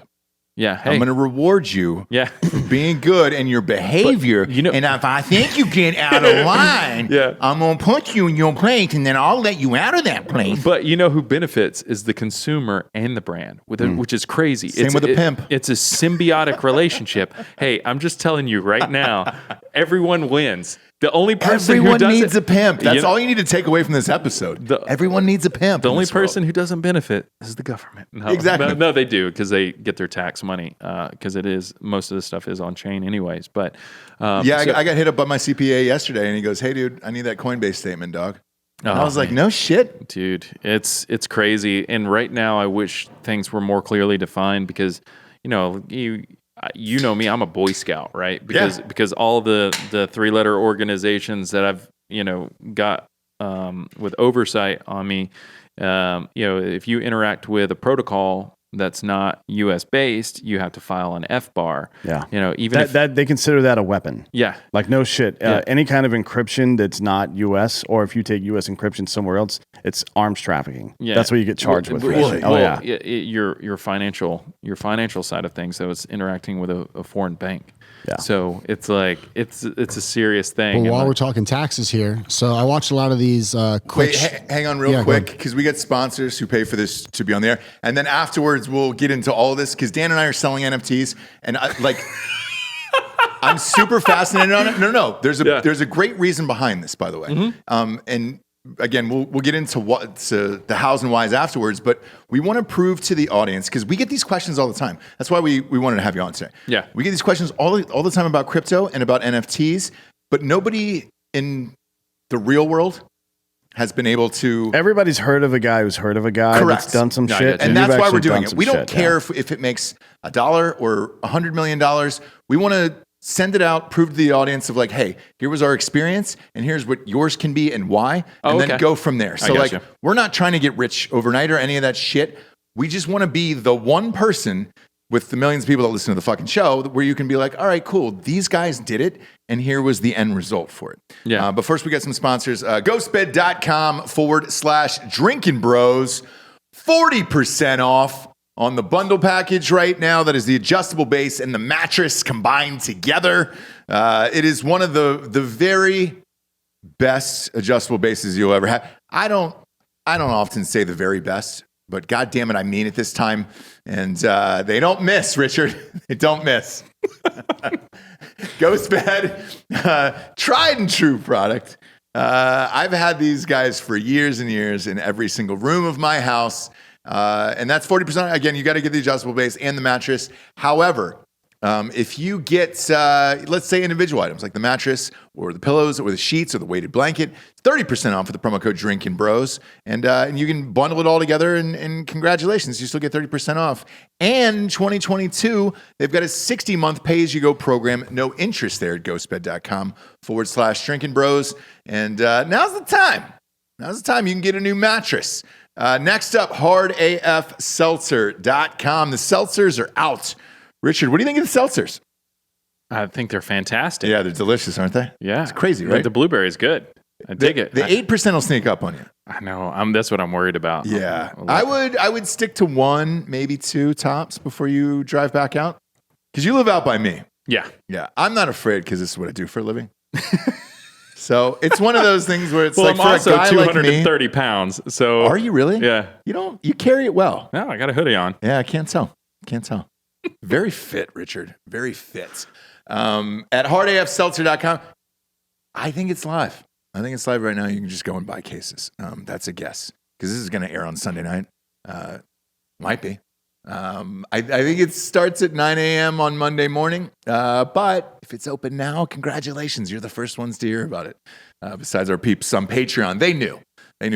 Yeah. Hey. I'm going to reward you for being good and your behavior. But, and if I think you get out of line, I'm going to put you in your place and then I'll let you out of that place. But who benefits is the consumer and the brand, which is crazy. Same with a pimp. It's a symbiotic relationship. Hey, I'm just telling you right now, everyone wins. The only person Everyone who doesn't needs a pimp. That's all you need to take away from this episode. Everyone needs a pimp. The only person who doesn't benefit is the government. No, exactly. No, they do because they get their tax money because most of the stuff is on chain anyways. But I got hit up by my CPA yesterday, and he goes, "Hey, dude, I need that Coinbase statement, dog." And I was like, "No shit, dude. It's crazy." And right now, I wish things were more clearly defined because you know me, I'm a Boy Scout, right? Because all the 3-letter organizations that I've got with oversight on me, if you interact with a protocol that's not U.S. based, you have to file an FBAR. Yeah, even that they consider that a weapon. Yeah, like no shit. Any kind of encryption that's not U.S. or if you take U.S. encryption somewhere else, it's arms trafficking. Yeah, that's what you get charged with. Really? Your financial side of things. So it's interacting with a foreign bank. Yeah. So it's like it's a serious thing. Well, while we're talking taxes here, so I watched a lot of these quick. Wait, hang on real quick because we get sponsors who pay for this to be on the air, and then afterwards we'll get into all of this because Dan and I are selling NFTs, and I'm super fascinated on it. No, there's a great reason behind this, by the way, and. Again, we'll get into the hows and whys afterwards, but we want to prove to the audience because we get these questions all the time. That's why we wanted to have you on today. Yeah, we get these questions all the time about crypto and about NFTs, but nobody in the real world has been able to. Everybody's heard of a guy who's heard of a guy that's done some shit, and that's why we're doing it. We don't care if it makes $1 or $100 million. We want to send it out, prove to the audience of like, hey, here was our experience, and here's what yours can be and why, and then go from there. So we're not trying to get rich overnight or any of that shit. We just want to be the one person with the millions of people that listen to the fucking show where you can be like, all right, cool, these guys did it, and here was the end result for it. Yeah. But first we got some sponsors. ghostbed.com/Drinkin Bros, 40% off on the bundle package right now. That is the adjustable base and the mattress combined together. It is one of the very best adjustable bases you'll ever have. I don't often say the very best, but God damn it, I mean it this time. And they don't miss, Richard. They don't miss. Ghostbed, tried and true product. I've had these guys for years and years in every single room of my house. And that's 40%. Again, you got to get the adjustable base and the mattress. However, if you get, let's say individual items like the mattress or the pillows or the sheets or the weighted blanket, 30% off with the promo code Drinkin Bros. And you can bundle it all together and congratulations, you still get 30% off. And 2022, they've got a 60-month pay-as-you-go program, no interest there at ghostbed.com/Drinkin Bros. And now's the time. now's the time you can get a new mattress. Next up, hardafseltzer.com. The seltzers are out. Richard, what do you think of the seltzers? I think they're fantastic. Yeah, they're delicious, aren't they? Yeah. It's crazy, right? The blueberry is good. I dig it. The 8% will sneak up on you. I know. That's what I'm worried about. Yeah. I would stick to 1, maybe 2 tops before you drive back out. Because you live out by me. Yeah. Yeah. I'm not afraid because this is what I do for a living. So it's one of those things where it's Well, like I'm for also a guy 230 like me, pounds. So are you really? Yeah. You carry it well. No, I got a hoodie on. Yeah, I can't tell. Very fit, Richard. Very fit. At hardafseltzer.com, I think it's live. Right now. You can just go and buy cases. That's a guess because this is going to air on Sunday night. Might be. I think it starts at 9 a.m. on Monday morning. But if it's open now, congratulations. You're the first ones to hear about it. Besides our peeps on Patreon. They knew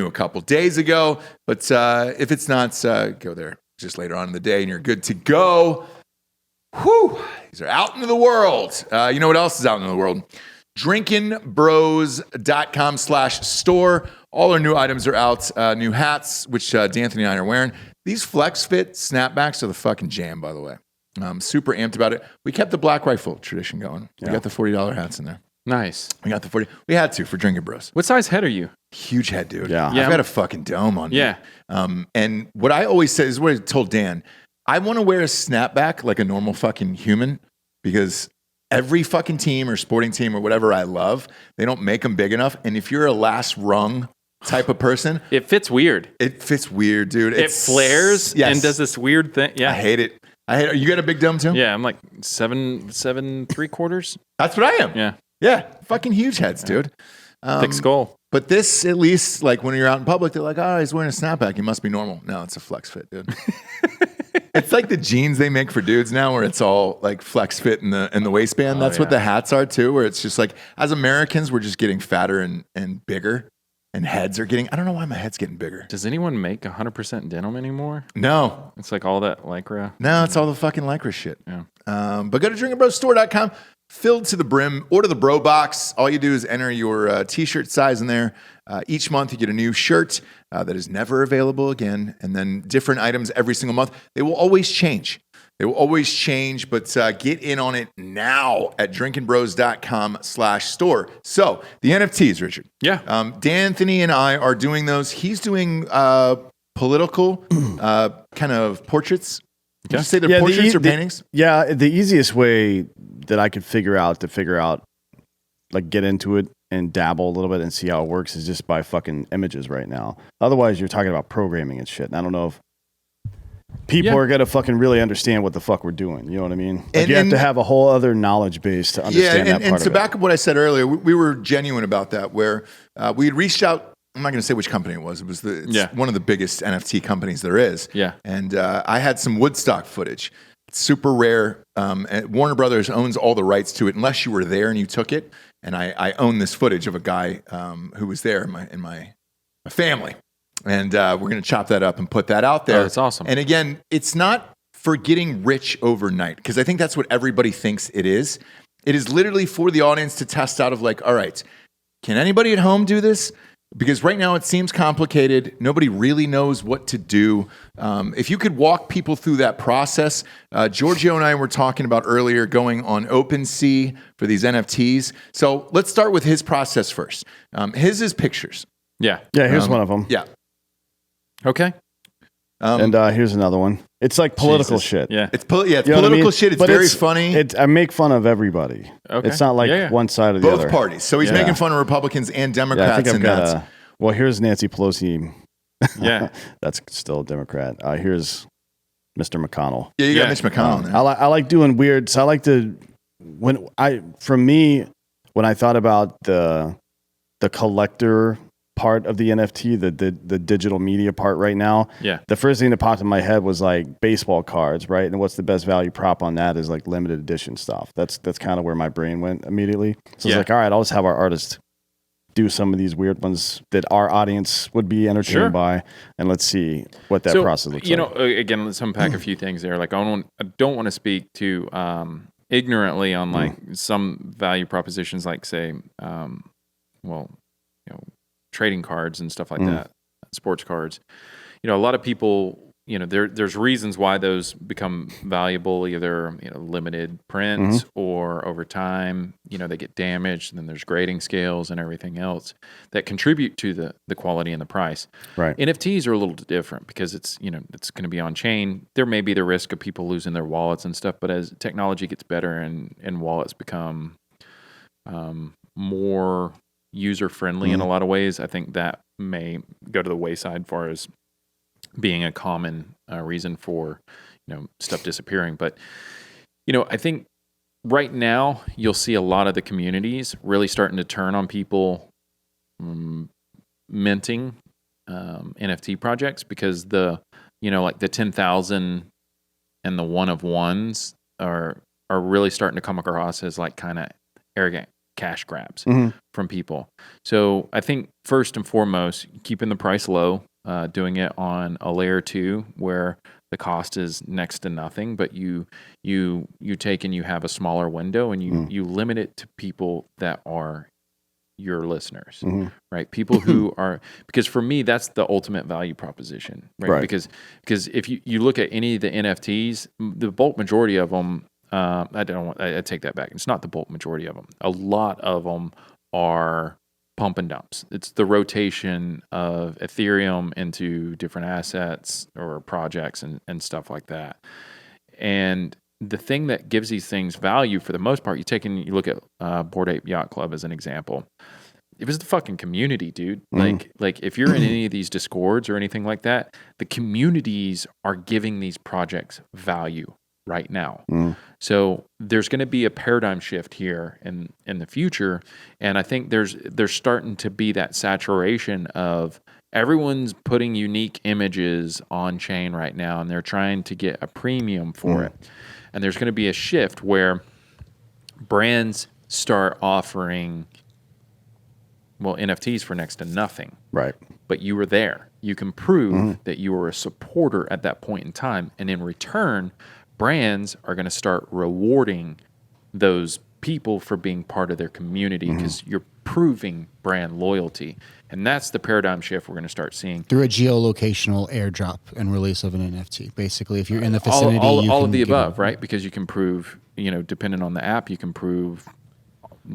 a couple days ago. But if it's not, go there just later on in the day and you're good to go. Whew. These are out into the world. You know what else is out into the world? drinkinbros.com/store. All our new items are out. New hats, which D'Anthony and I are wearing. These Flex Fit snapbacks are the fucking jam, by the way. I'm super amped about it. We kept the Black Rifle tradition going. We got the $40 hats in there. Nice. We got the 40. We had to for Drinkin' Bros. What size head are you? Huge head, dude. Yeah. I've got a fucking dome on me. Yeah. And what I always say is what I told Dan. I want to wear a snapback like a normal fucking human because every fucking team or sporting team or whatever I love, they don't make them big enough. And if you're a last rung type of person, It fits weird. it fits weird, dude. It flares and does this weird thing. Yeah. I hate it. You got a big dome too? Yeah, I'm like 7.75. That's what I am. Yeah. Yeah. Fucking huge heads, dude. Thick skull. But this, at least, like when you're out in public, they're like, oh, he's wearing a snapback. He must be normal. No, it's a flex fit, dude. It's like the jeans they make for dudes now where it's all like flex fit in the waistband. That's what the hats are too, where it's just like, as Americans, we're just getting fatter and bigger. And heads are getting, I don't know why my head's getting bigger. Does anyone make 100% denim anymore? No. It's like all that Lycra. No, it's all the fucking Lycra shit. Yeah. But go to drinkinbrosstore.com, filled to the brim, order the bro box. All you do is enter your t-shirt size in there. Each month you get a new shirt that is never available again. And then different items every single month. They will always change. But get in on it now at drinkinbros.com/store. So the NFTs, Richard. Yeah. D'Anthony and I are doing those. He's doing political kind of portraits. Did you say they're portraits or paintings? Yeah, the easiest way that I could figure out, like get into it and dabble a little bit and see how it works is just by fucking images right now. Otherwise, you're talking about programming and shit. And I don't know if people are going to fucking really understand what the fuck we're doing. You know what I mean? Like you have to have a whole other knowledge base to understand that part and of to it. back up what I said earlier, we were genuine about that, where we had reached out. I'm not going to say which company it was. It was one of the biggest NFT companies there is. Yeah. And I had some Woodstock footage. It's super rare. And Warner Brothers owns all the rights to it unless you were there and you took it. And I own this footage of a guy who was there in my family. And we're going to chop that up and put that out there. Oh, that's awesome. And again, it's not for getting rich overnight, because I think that's what everybody thinks it is. It is literally for the audience to test out of like, all right, can anybody at home do this? Because right now it seems complicated. Nobody really knows what to do. If you could walk people through that process, Giorgio and I were talking about earlier going on OpenSea for these NFTs. So let's start with his process first. His is pictures. Yeah. Yeah, here's one of them. Yeah. Okay. And here's another one. It's like political shit. Yeah. It's political You know what I political mean? shit. It's But very funny. I make fun of everybody. Okay. It's not like one side or the other. Both parties. So he's making fun of Republicans and Yeah, I Democrats. think I've and got that's well, here's Nancy Pelosi. Yeah. That's still a Democrat. Here's Mr. McConnell. yeah, you got Yeah. Mitch McConnell. there. I like doing weird. So I like to when I thought about the collector part of the NFT, the digital media part right now. Yeah. The first thing that popped in my head was like baseball cards, right? And what's the best value prop on that is like limited edition stuff. That's kind of where my brain went immediately. So it's like, all right, I'll just have our artists do some of these weird ones that our audience would be entertained by, and let's see what that process looks like. You know, again, let's unpack a few things there. Like, I don't want to speak too ignorantly on like some value propositions, like say, trading cards and stuff like that, sports cards. A lot of people, there's reasons why those become valuable, either limited prints or over time, they get damaged, and then there's grading scales and everything else that contribute to the quality and the price. Right. NFTs are a little different because it's it's going to be on chain. There may be the risk of people losing their wallets and stuff, but as technology gets better and wallets become more user friendly in a lot of ways, I think that may go to the wayside as far as being a common reason for stuff disappearing. But I think right now you'll see a lot of the communities really starting to turn on people minting NFT projects, because like the 10,000 and the one of ones are really starting to come across as like kind of arrogant cash grabs from people. So I think first and foremost, keeping the price low, doing it on a layer 2 where the cost is next to nothing, but you take and you have a smaller window, and you limit it to people that are your listeners, right? People who are, because for me, that's the ultimate value proposition, right? Because if you look at any of the NFTs, the bulk majority of them, I take that back. It's not the bulk majority of them. A lot of them are pump and dumps. It's the rotation of Ethereum into different assets or projects and stuff like that. And the thing that gives these things value, for the most part, you look at Bored Ape Yacht Club as an example. It was the fucking community, dude. Like if you're in any of these Discords or anything like that, the communities are giving these projects value right now. So there's going to be a paradigm shift here in the future, and I think there's starting to be that saturation of everyone's putting unique images on chain right now, and they're trying to get a premium for it. And there's going to be a shift where brands start offering NFTs for next to nothing. Right. But you were there. You can prove that you were a supporter at that point in time, and in return, brands are going to start rewarding those people for being part of their community, because you're proving brand loyalty. And that's the paradigm shift we're going to start seeing. Through a geolocational airdrop and release of an NFT. Basically, if you're in the vicinity, all of the above, right? Because you can prove, depending on the app, you can prove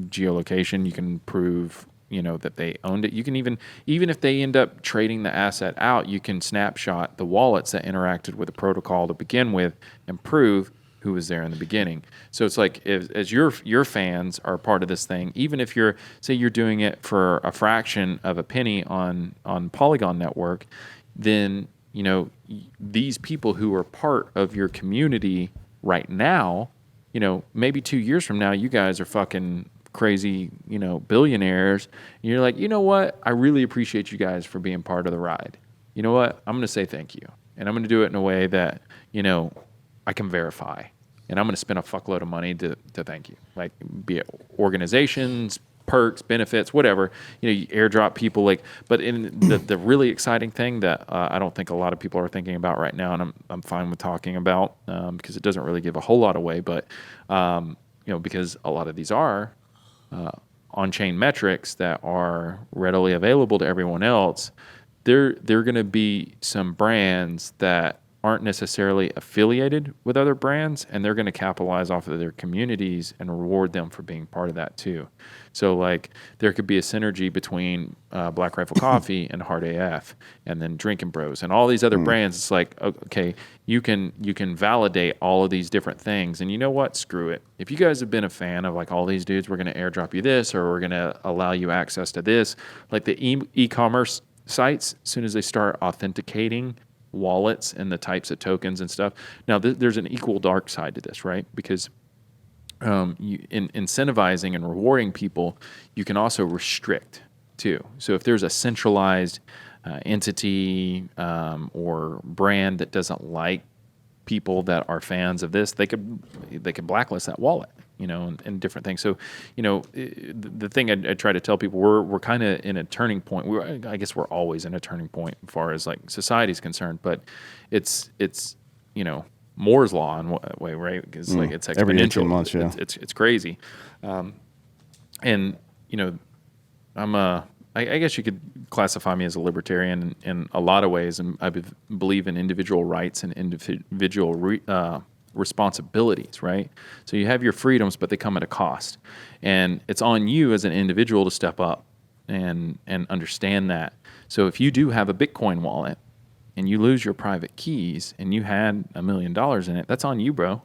geolocation, you can prove that they owned it. You can even if they end up trading the asset out, you can snapshot the wallets that interacted with the protocol to begin with and prove who was there in the beginning. So it's like, as your fans are part of this thing, even if you're doing it for a fraction of a penny on Polygon Network, then these people who are part of your community right now, maybe 2 years from now, you guys are fucking crazy, billionaires. And you're like, you know what? I really appreciate you guys for being part of the ride. You know what? I'm going to say thank you. And I'm going to do it in a way that, I can verify. And I'm going to spend a fuckload of money to thank you. Like, be it organizations, perks, benefits, whatever. You airdrop people, but in the really exciting thing that I don't think a lot of people are thinking about right now, and I'm fine with talking about, because it doesn't really give a whole lot away, but because a lot of these are on-chain metrics that are readily available to everyone else, there are going to be some brands that aren't necessarily affiliated with other brands, and they're going to capitalize off of their communities and reward them for being part of that too. So there could be a synergy between Black Rifle Coffee and Hard AF, and then Drinkin Bros and all these other brands. It's like, okay, you can validate all of these different things, and you know what? Screw it. If you guys have been a fan of all these dudes, we're going to airdrop you this, or we're going to allow you access to this. Like the e-commerce sites, as soon as they start authenticating wallets and the types of tokens and stuff. Now, there's an equal dark side to this, right? Because in incentivizing and rewarding people, you can also restrict too. So if there's a centralized entity or brand that doesn't like people that are fans of this, they could blacklist that wallet, and different things. So, the thing I try to tell people, we're kind of in a turning point. I guess we're always in a turning point as far as society is concerned, but it's Moore's law in what way, right? Because it's exponential. Every 18 months, yeah. It's crazy. And I'm I guess you could classify me as a libertarian in a lot of ways, and I believe in individual rights and individual responsibilities, right? So you have your freedoms, but they come at a cost, and it's on you as an individual to step up and understand that. So if you do have a Bitcoin wallet and you lose your private keys and you had $1 million in it, that's on you, bro.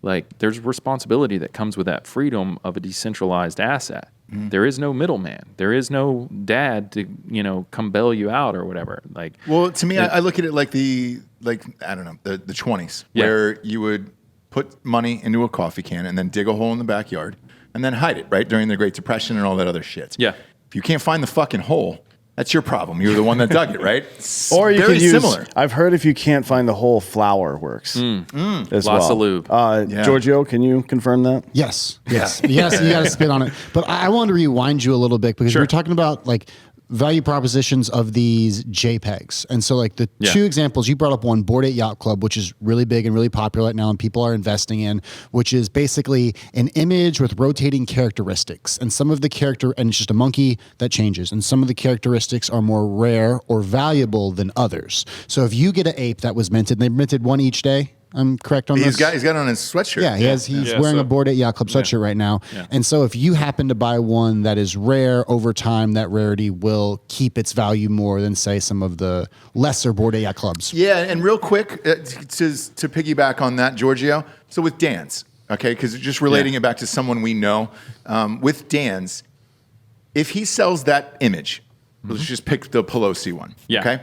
Like, there's responsibility that comes with that freedom of a decentralized asset. There is no middleman. There is no dad to, come bail you out or whatever. Like, well, to me, I look at it like the 20s, where you would put money into a coffee can and then dig a hole in the backyard and then hide it, right? During the Great Depression and all that other shit. Yeah. If you can't find the fucking hole, that's your problem. You're the one that dug it, right? It's Or you very can use, similar. I've heard if you can't find the whole, flour works as Lots well. of lube. Giorgio, can you confirm that? Yes. You got to spit on it. But I want to rewind you a little bit because we're talking about like value propositions of these JPEGs. And so like the two examples, you brought up one, Bored Ape Yacht Club, which is really big and really popular right now and people are investing in, which is basically an image with rotating characteristics. And some of the and it's just a monkey that changes. And some of the characteristics are more rare or valuable than others. So if you get an ape that was minted, and they minted one each day, I'm correct on this? He's got on his sweatshirt. Yeah, he's wearing a Bored Ape Yacht Club sweatshirt right now. Yeah. And so if you happen to buy one that is rare over time, that rarity will keep its value more than, say, some of the lesser Bored Ape Yacht Clubs. Yeah, and real quick, to piggyback on that, Giorgio, so with Dan's, okay, because just relating it back to someone we know, with Dan's, if he sells that image, let's just pick the Pelosi one, okay?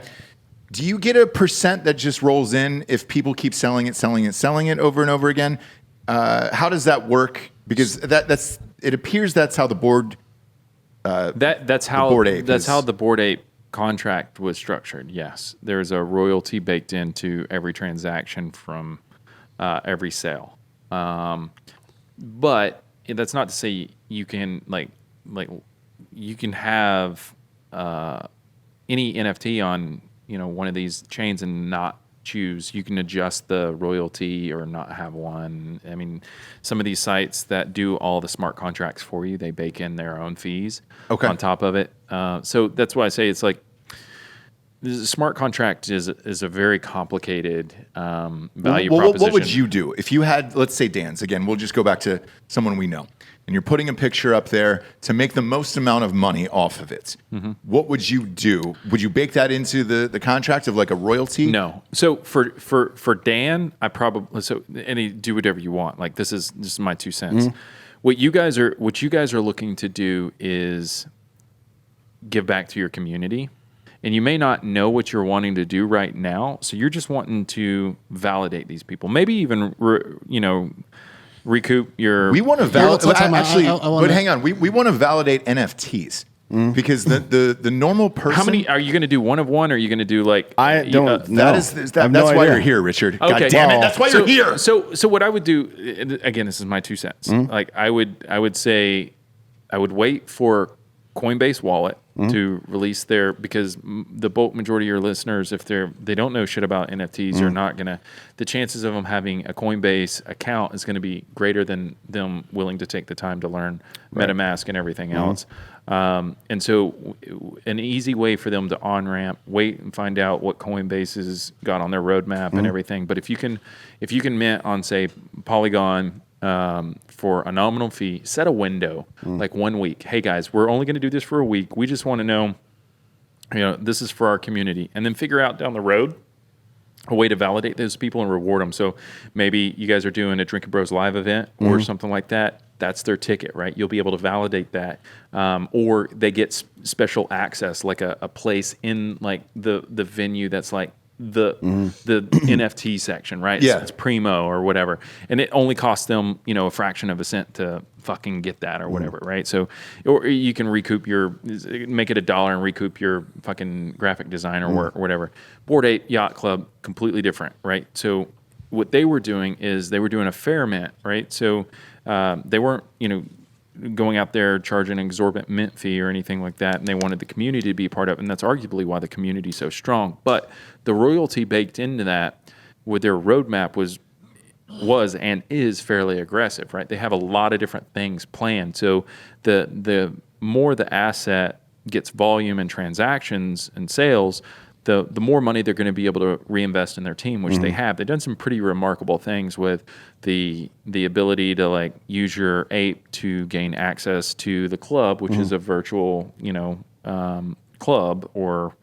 Do you get a percent that just rolls in if people keep selling it over and over again? How does that work? Because it appears that's how the board. That's how the Bored Ape contract was structured. Yes, there's a royalty baked into every transaction from every sale. But that's not to say you can you can have any NFT on one of these chains and not choose. You can adjust the royalty or not have one. I mean, some of these sites that do all the smart contracts for you, they bake in their own fees on top of it. So that's why I say it's like the smart contract is a very complicated value proposition. What would you do if you had, let's say, Dan's again? We'll just go back to someone we know. And you're putting a picture up there to make the most amount of money off of it. What would you do? Would you bake that into the contract of like a royalty? No. So for Dan, I probably do whatever you want. Like this is my 2 cents. What you guys are looking to do is give back to your community. And you may not know what you're wanting to do right now, so you're just wanting to validate these people. Maybe even recoup your. We want to validate. Actually, but hang on. We want to validate NFTs because the normal person. How many are you going to do? One of one? Or are you going to do like? I don't know. That's why you're here, Richard. Okay. God damn it! That's why you're here. So what I would do, again, this is my 2 cents. Like I would say, I would wait for Coinbase wallet to release because the bulk majority of your listeners, if they don't know shit about NFTs, are not gonna. The chances of them having a Coinbase account is going to be greater than them willing to take the time to learn MetaMask and everything else. And so, an easy way for them to on-ramp, wait and find out what Coinbase has got on their roadmap and everything. But if you can mint on, say, Polygon. For a nominal fee, set a window, like 1 week. Hey guys, we're only going to do this for a week. We just want to know, this is for our community. And then figure out down the road a way to validate those people and reward them. So maybe you guys are doing a Drinkin Bros live event or something like that. That's their ticket, right? You'll be able to validate that. Or they get special access, like a place in like the venue that's like, the NFT section, right? Yeah. It's primo or whatever. And it only costs them, a fraction of a cent to fucking get that or whatever, right? So, or you can make it $1 and recoup your fucking graphic designer work or whatever. Bored Ape Yacht Club, completely different, right? So what they were doing is they were doing a fair mint, right? So they weren't, going out there charging an exorbitant mint fee or anything like that, and they wanted the community to be a part of it, and that's arguably why the community is so strong. But the royalty baked into that with their roadmap was and is fairly aggressive, right? They have a lot of different things planned. So the more the asset gets volume and transactions and sales, the more money they're going to be able to reinvest in their team, which they have. They've done some pretty remarkable things with the ability to like use your ape to gain access to the club, which is a virtual, club or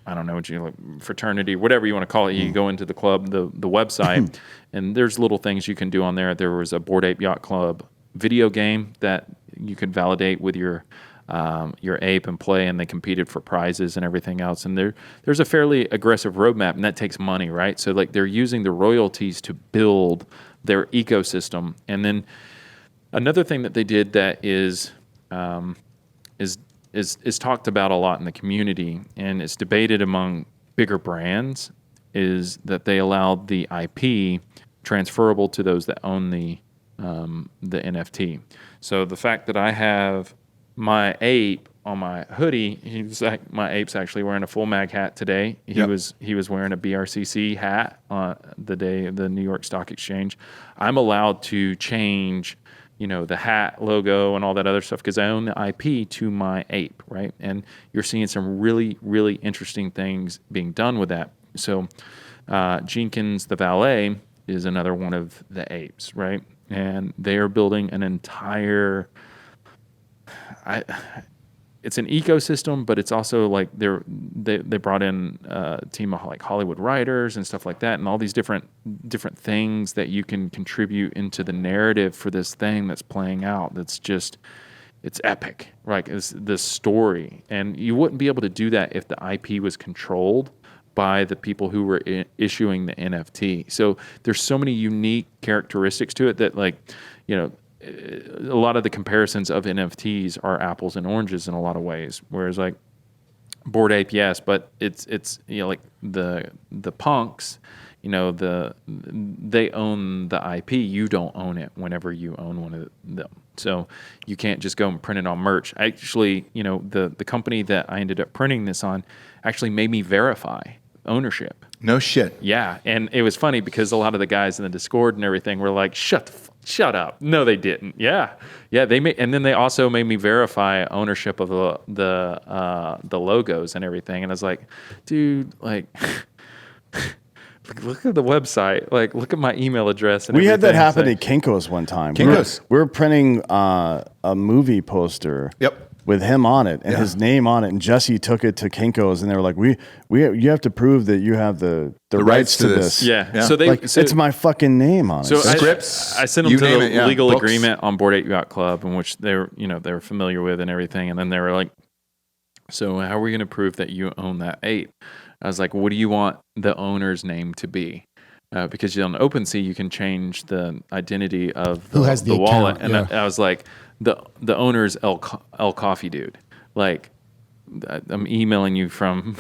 I don't know what fraternity, whatever you want to call it. You go into the club, the website, and there's little things you can do on there. There was a Bored Ape Yacht Club video game that you could validate with your ape and play, and they competed for prizes and everything else. And there's a fairly aggressive roadmap, and that takes money, right? So like they're using the royalties to build their ecosystem. And then another thing that they did that is talked about a lot in the community, and it's debated among bigger brands, is that they allowed the IP transferable to those that own the NFT. So the fact that I have my ape on my hoodie, my ape's actually wearing a full mag hat today. He was wearing a BRCC hat on the day of the New York Stock Exchange. I'm allowed to change the hat logo and all that other stuff because I own the IP to my ape, right? And you're seeing some really, really interesting things being done with that. So Jenkins, the valet, is another one of the apes, right? And they are building an entire... it's an ecosystem, but it's also like they brought in a team of like Hollywood writers and stuff like that, and all these different things that you can contribute into the narrative for this thing that's playing out. That's just, it's epic, right? It's this story, and you wouldn't be able to do that if the IP was controlled by the people who were issuing the NFT. So there's so many unique characteristics to it that a lot of the comparisons of NFTs are apples and oranges in a lot of ways. Whereas like Bored Ape, yes, but it's like the punks, they own the IP. You don't own it whenever you own one of them. So you can't just go and print it on merch. Actually, the company that I ended up printing this on actually made me verify ownership. No shit. Yeah, and it was funny because a lot of the guys in the Discord and everything were like, "Shut up!" No, they didn't. Yeah. They made, and then they also made me verify ownership of the logos and everything. And I was like, "Dude, like, look at the website. Like, look at my email address." And we had that happen at Kinko's one time. Kinko's. We were printing a movie poster. Yep. With him on it and his name on it, and Jesse took it to Kinko's, and they were like, you have to prove that you have the rights to this. Yeah. So it's my fucking name on it. So Scripts. I sent them to the legal books. agreement on Bored Ape Yacht Club, in which they were familiar with and everything, and then they were like, "So how are we going to prove that you own that ape?" I was like, "What do you want the owner's name to be?" Because on OpenSea you can change the identity of the wallet, and I was like, the owner's El Coffee Dude. Like, I'm emailing you from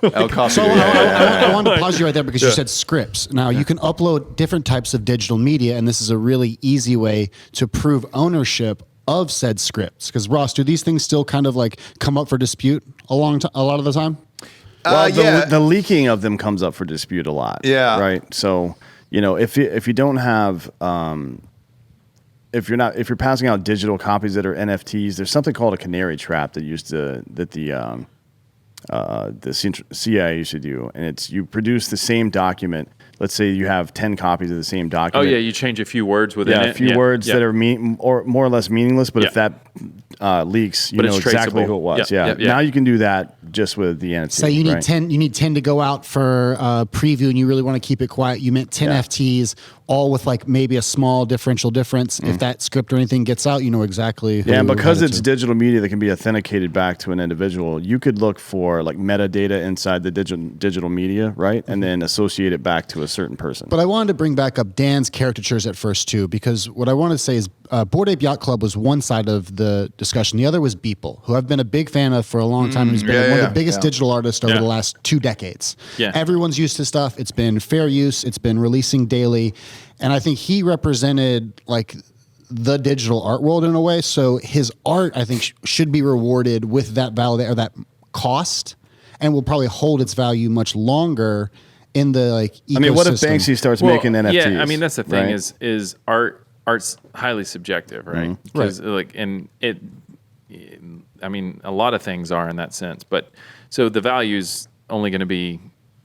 El Coffee. So I wanted to pause you right there because you said scripts. Now you can upload different types of digital media, and this is a really easy way to prove ownership of said scripts. Because Ross, do these things still kind of like come up for dispute a lot of the time? Well, the leaking of them comes up for dispute a lot. Yeah. Right. So if you don't have if you're passing out digital copies that are NFTs, there's something called a canary trap that the CIA used to do, and it's you produce the same document. Let's say you have 10 copies of the same document. Oh yeah, you change a few words within it. A few words that are or more or less meaningless, but if that leaks, you know exactly who it was. Now you can do that just with the NFT. Say you need 10. You need 10 to go out for preview, and you really want to keep it quiet. You mint 10 FTs, all with like maybe a small differential difference. If that script or anything gets out, you know exactly. And because it's digital media that can be authenticated back to an individual, you could look for like metadata inside the digital media, right, and then associate it back to a certain person. But I wanted to bring back up Dan's caricatures at first too, because what I wanted to say is Bored Ape Yacht Club was one side of the discussion. The other was Beeple, who I've been a big fan of for a long time. Who's been one of the biggest digital artists over the last 2 decades. Yeah. Everyone's used to stuff. It's been fair use. It's been releasing daily. And I think he represented like the digital art world in a way. So his art, I think, should be rewarded with that value or that cost, and will probably hold its value much longer in the like ecosystem. I mean, what if Banksy starts making NFTs? Yeah, I mean that's the thing, right? is art's highly subjective, right? Because like, and I mean, a lot of things are in that sense. But so the value's only going to be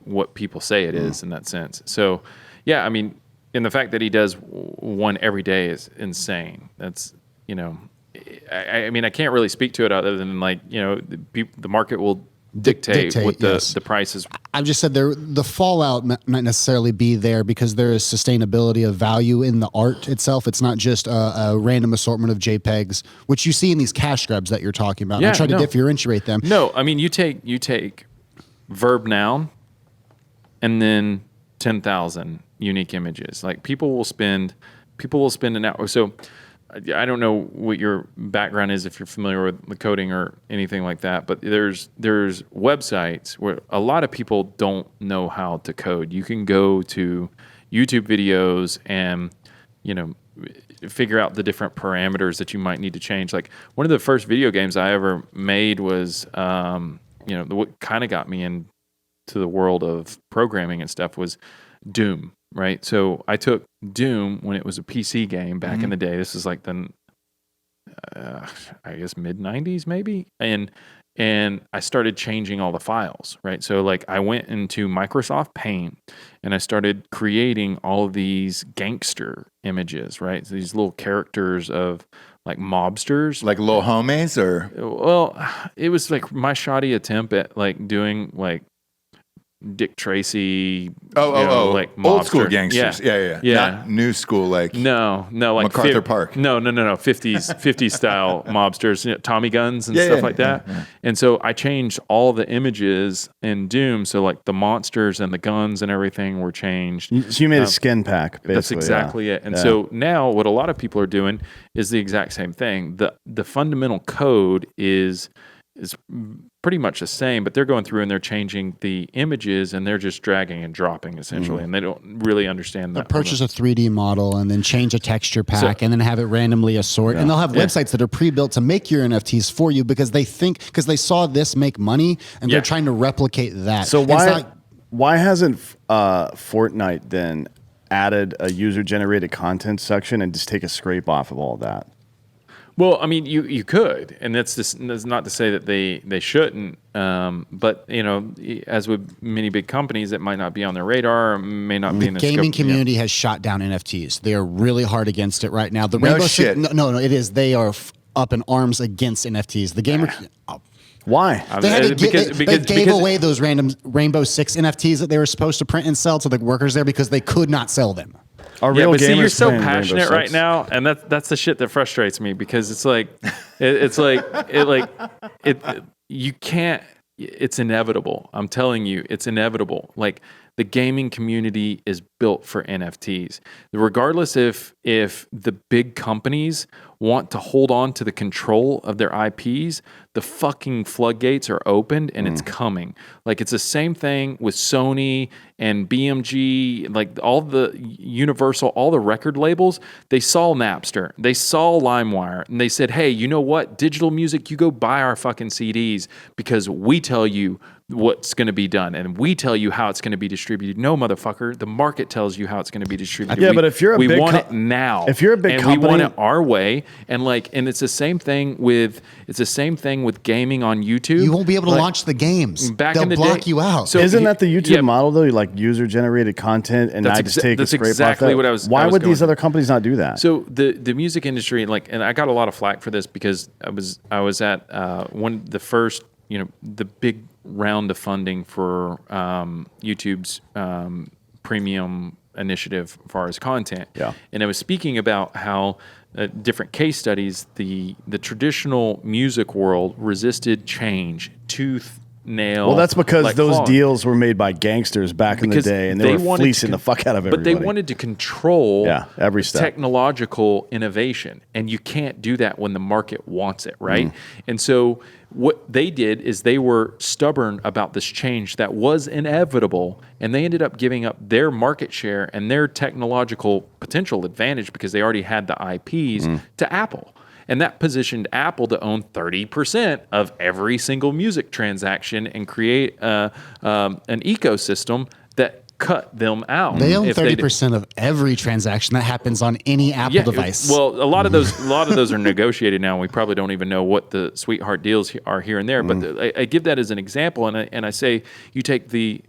what people say it is in that sense. So, yeah, I mean, and the fact that he does one every day is insane. That's, you know, I mean, I can't really speak to it other than like, you know, the market will dictate what the price is. I've just said the fallout might not necessarily be there because there is sustainability of value in the art itself. It's not just a random assortment of JPEGs, which you see in these cash grabs that you're talking about. Yeah, I try to differentiate them. No, I mean, you take verb noun and then 10,000 unique images. Like people will spend an hour. So I don't know what your background is, if you're familiar with the coding or anything like that, but there's websites where a lot of people don't know how to code. You can go to YouTube videos and, you know, figure out the different parameters that you might need to change. Like one of the first video games I ever made was, you know, what kind of got me into the world of programming and stuff was Doom. Right, so I took Doom when it was a PC game back in the day. This is like the, I guess mid '90s maybe, and I started changing all the files. Right, so like I went into Microsoft Paint and I started creating all of these gangster images. Right, so these little characters of like mobsters, Like Lil Homies, or well, it was like my shoddy attempt at like doing like Dick Tracy, like old school mobster. gangsters. Yeah. Not new school, like No, like MacArthur Park. No, 50s style mobsters, you know, Tommy guns and stuff like that. Yeah. And so I changed all the images in Doom, so like the monsters and the guns and everything were changed. So you made a skin pack, basically. That's exactly it. And so now what a lot of people are doing is the exact same thing. The fundamental code is pretty much the same, but they're going through and they're changing the images and they're just dragging and dropping essentially, and they don't really understand that. They'll purchase a 3D model and then change a texture pack and then have it randomly assort. And they'll have websites that are pre-built to make your NFTs for you because they saw this make money and they're trying to replicate that. So why hasn't Fortnite then added a user-generated content section and just take a scrape off of all that? Well, I mean, you could, and that's not to say that they shouldn't. But you know, as with many big companies, it might not be on their radar, or may not be in the gaming scope, community has shot down NFTs. They are really hard against it right now. The No Rainbow shit. Six, no, it is. They are up in arms against NFTs. The gamer. Why? They had to they gave because away those random Rainbow Six NFTs that they were supposed to print and sell to the workers there because they could not sell them. Yeah, but see, you're so passionate right now, and that's the shit that frustrates me because it's like, you can't. It's inevitable. I'm telling you, it's inevitable. Like the gaming community is built for NFTs. Regardless if the big companies want to hold on to the control of their IPs, the fucking floodgates are opened and it's coming. Like it's the same thing with Sony and BMG, like all the Universal, all the record labels. They saw Napster, they saw LimeWire, and they said, hey, you know what? Digital music, you go buy our fucking CDs because we tell you what's going to be done and we tell you how it's going to be distributed. No, motherfucker, the market tells you how it's going to be distributed. Yeah, but if you're a we big want it now. If you're a big and company, we want it our way, and it's the same thing with gaming on YouTube. You won't be able to launch the games. They'll block you out. So isn't that the YouTube model though? Like user generated content and not just take a scrape exactly off that? what I was. Why I was would going these to. other companies not do that? So the music industry, and I got a lot of flack for this because I was at the first, the big round of funding for YouTube's premium initiative as far as content. Yeah. And I was speaking about how different case studies, the traditional music world resisted change, tooth, nail. Well, that's because like those claw. deals were made by gangsters back in the day, and they were fleecing the fuck out of everybody. But they wanted to control every step. Technological innovation, and you can't do that when the market wants it, right? And so what they did is they were stubborn about this change that was inevitable, and they ended up giving up their market share and their technological potential advantage because they already had the IPs to Apple. And that positioned Apple to own 30% of every single music transaction and create an ecosystem that cut them out. They own if 30% of every transaction that happens on any Apple device. Well, a lot of those are negotiated now. And we probably don't even know what the sweetheart deals are here and there. But I give that as an example, and I say you take the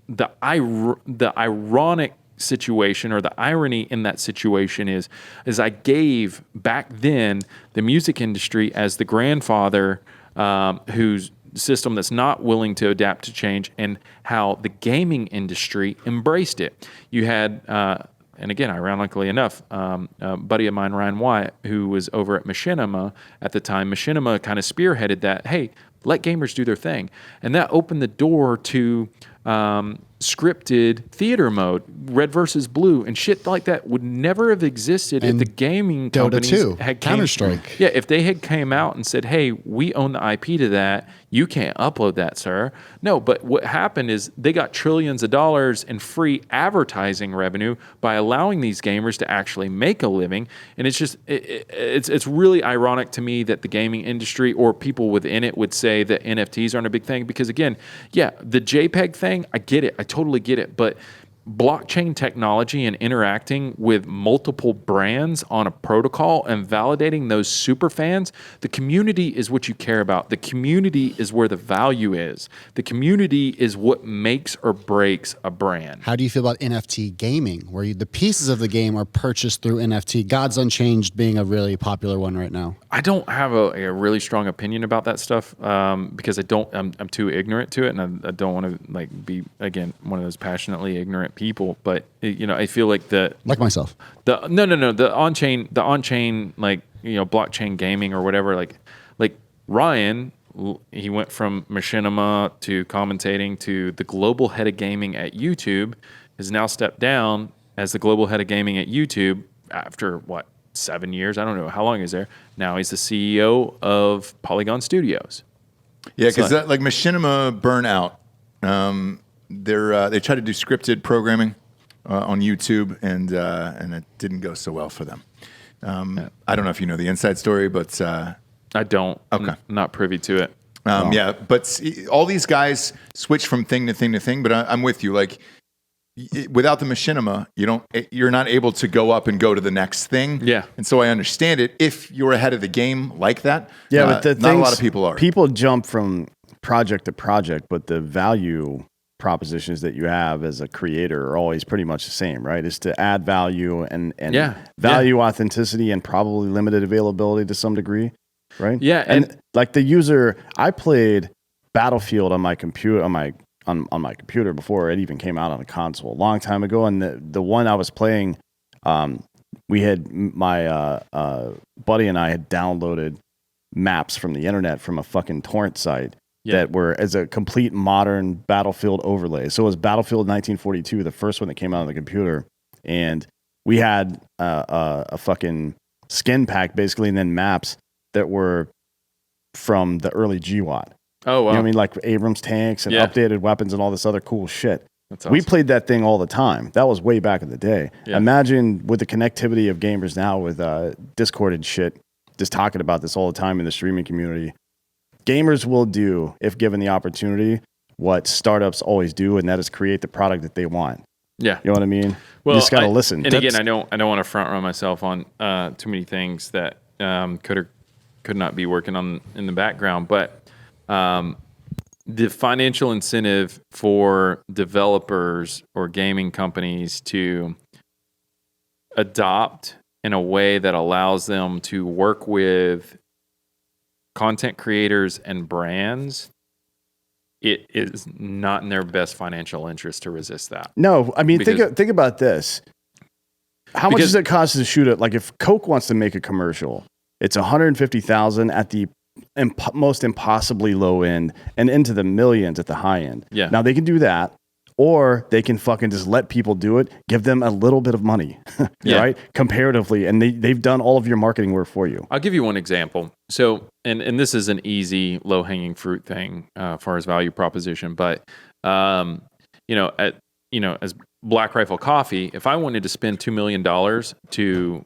ironic situation, or the irony in that situation is I gave back then the music industry as the grandfather whose system that's not willing to adapt to change, and how the gaming industry embraced it. You had and again, ironically enough, a buddy of mine, Ryan Wyatt, who was over at Machinima at the time, Machinima kind of spearheaded that, hey, let gamers do their thing. And that opened the door to scripted theater mode, Red versus Blue, and shit like that would never have existed if the gaming companies had Counter-Strike. Yeah, if they had came out and said, hey, we own the IP to that, you can't upload that, sir. No, but what happened is they got trillions of dollars in free advertising revenue by allowing these gamers to actually make a living. And it's just, it's really ironic to me that the gaming industry or people within it would say that NFTs aren't a big thing, because again, yeah, the JPEG thing, I get it. I totally get it. But blockchain technology and interacting with multiple brands on a protocol and validating those super fans, the community is what you care about. The community is where the value is. The community is what makes or breaks a brand. How do you feel about NFT gaming, where the pieces of the game are purchased through NFT? Gods Unchanged being a really popular one right now. I don't have a really strong opinion about that stuff because I'm too ignorant to it, and I don't want to be again one of those passionately ignorant people. But I feel like like myself. The on-chain blockchain gaming or whatever, like Ryan, he went from machinima to commentating to the global head of gaming at YouTube, has now stepped down as the global head of gaming at YouTube after 7 years? I don't know how long he's there. Now he's the CEO of Polygon Studios. Yeah, because like Machinima Burnout, they tried to do scripted programming on YouTube, and it didn't go so well for them. I don't know if you know the inside story, but I don't. Okay, not privy to it. Yeah, but all these guys switch from thing to thing to thing. But I'm with you. Like, without the machinima, you're not able to go up and go to the next thing. Yeah. And so I understand it if you're ahead of the game like that. Yeah, but not a lot of people are. People jump from project to project, but the value propositions that you have as a creator are always pretty much the same, right? Is to add value and value authenticity and probably limited availability to some degree, right? Yeah, and like the user, I played Battlefield on my computer on my computer before it even came out on a console a long time ago, and the one I was playing, we had my buddy and I had downloaded maps from the internet from a fucking torrent site. Yeah. That were as a complete modern Battlefield overlay. So it was Battlefield 1942, the first one that came out on the computer. And we had a fucking skin pack, basically, and then maps that were from the early GWAT. Oh, wow. You know what I mean? Like Abrams tanks and updated weapons and all this other cool shit. That's awesome. We played that thing all the time. That was way back in the day. Yeah. Imagine with the connectivity of gamers now with Discord and shit, just talking about this all the time in the streaming community. Gamers will do, if given the opportunity, what startups always do, and that is create the product that they want. Yeah. You know what I mean? Well, you just got to listen. And again, I don't want to front run myself on too many things that could or could not be working on in the background, but the financial incentive for developers or gaming companies to adopt in a way that allows them to work with content creators and brands, it is not in their best financial interest to resist that. No, I mean, think about this. How much does it cost to shoot it? Like if Coke wants to make a commercial, it's $150,000 at the most impossibly low end and into the millions at the high end. Yeah. Now they can do that, or they can fucking just let people do it, give them a little bit of money, right? Comparatively, and they've done all of your marketing work for you. I'll give you one example. So, and this is an easy, low-hanging fruit thing as far as value proposition, but as Black Rifle Coffee, if I wanted to spend $2 million to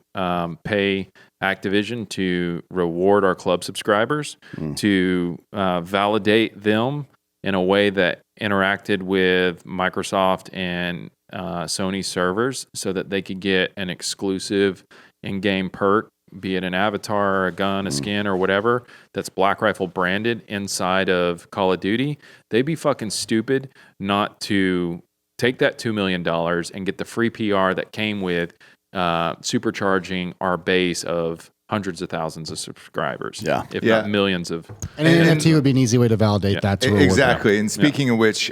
pay Activision to reward our club subscribers, to validate them in a way that interacted with Microsoft and Sony servers so that they could get an exclusive in-game perk, be it an avatar, a gun, a skin, or whatever, that's Black Rifle branded inside of Call of Duty, they'd be fucking stupid not to take that $2 million and get the free PR that came with supercharging our base of hundreds of thousands of subscribers, if not millions of. And an NFT would be an easy way to validate that. To exactly. And speaking of which,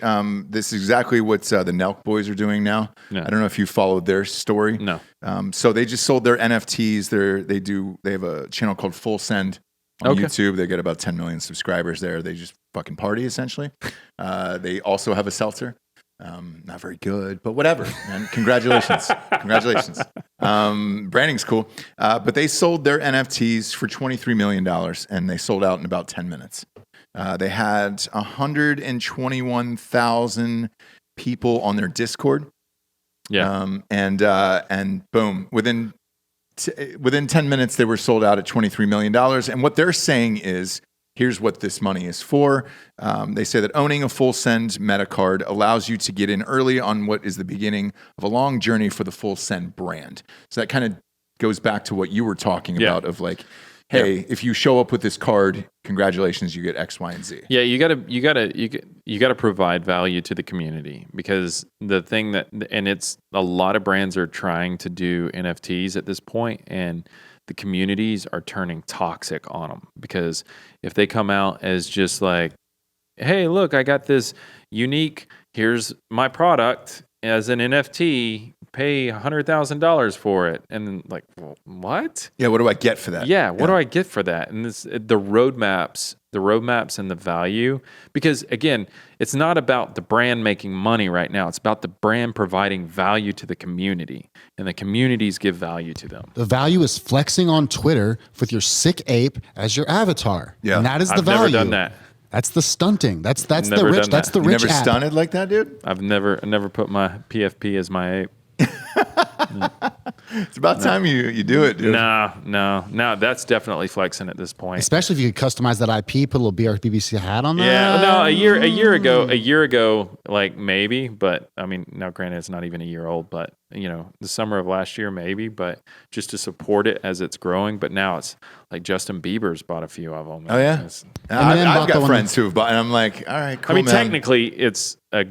this is exactly what the Nelk boys are doing now. Yeah. I don't know if you followed their story. No. So they just sold their NFTs. They have a channel called Full Send on YouTube. They get about 10 million subscribers there. They just fucking party essentially. They also have a seltzer. Not very good, but whatever. And congratulations. Congratulations. Branding's cool. But they sold their NFTs for $23 million and they sold out in about 10 minutes. They had 121,000 people on their Discord. Yeah. And boom, within 10 minutes, they were sold out at $23 million. And what they're saying is, here's what this money is for. They say that owning a Full Send meta card allows you to get in early on what is the beginning of a long journey for the Full Send brand. So that kind of goes back to what you were talking about of like, hey, if you show up with this card, congratulations, you get X, Y, and Z. Yeah, you gotta provide value to the community, because the thing that, and it's a lot of brands are trying to do NFTs at this point, and the communities are turning toxic on them, because if they come out as just like, hey, look, I got this unique, here's my product as an NFT, pay $100,000 for it. And then like, well, what? Yeah, what do I get for that? Yeah, what do I get for that? And this, the roadmaps and the value, because again, it's not about the brand making money right now. It's about the brand providing value to the community, and the communities give value to them. The value is flexing on Twitter with your sick ape as your avatar. Yeah. And that is the I've value. never done that. That's the stunting. That's Never the rich. done That's that. the You rich never app. stunted like that, dude? I've never put my PFP as my ape. It's about time you do it, dude. No, that's definitely flexing at this point. Especially if you could customize that IP, put a little BRCC hat on that. Yeah, no, a year ago, like maybe, but I mean, now granted, it's not even a year old, but you know, the summer of last year, maybe, but just to support it as it's growing. But now it's like Justin Bieber's bought a few of them. Oh yeah, I've got friends who have bought, and I'm like, all right, cool. I mean, man. technically, it's a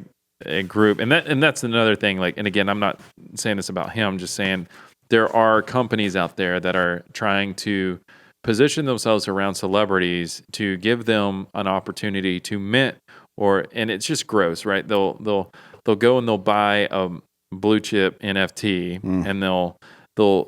group, and that's another thing. Like, and again, I'm not saying this about him, just saying there are companies out there that are trying to position themselves around celebrities to give them an opportunity to mint, and it's just gross, right? They'll go and they'll buy a blue chip NFT, and they'll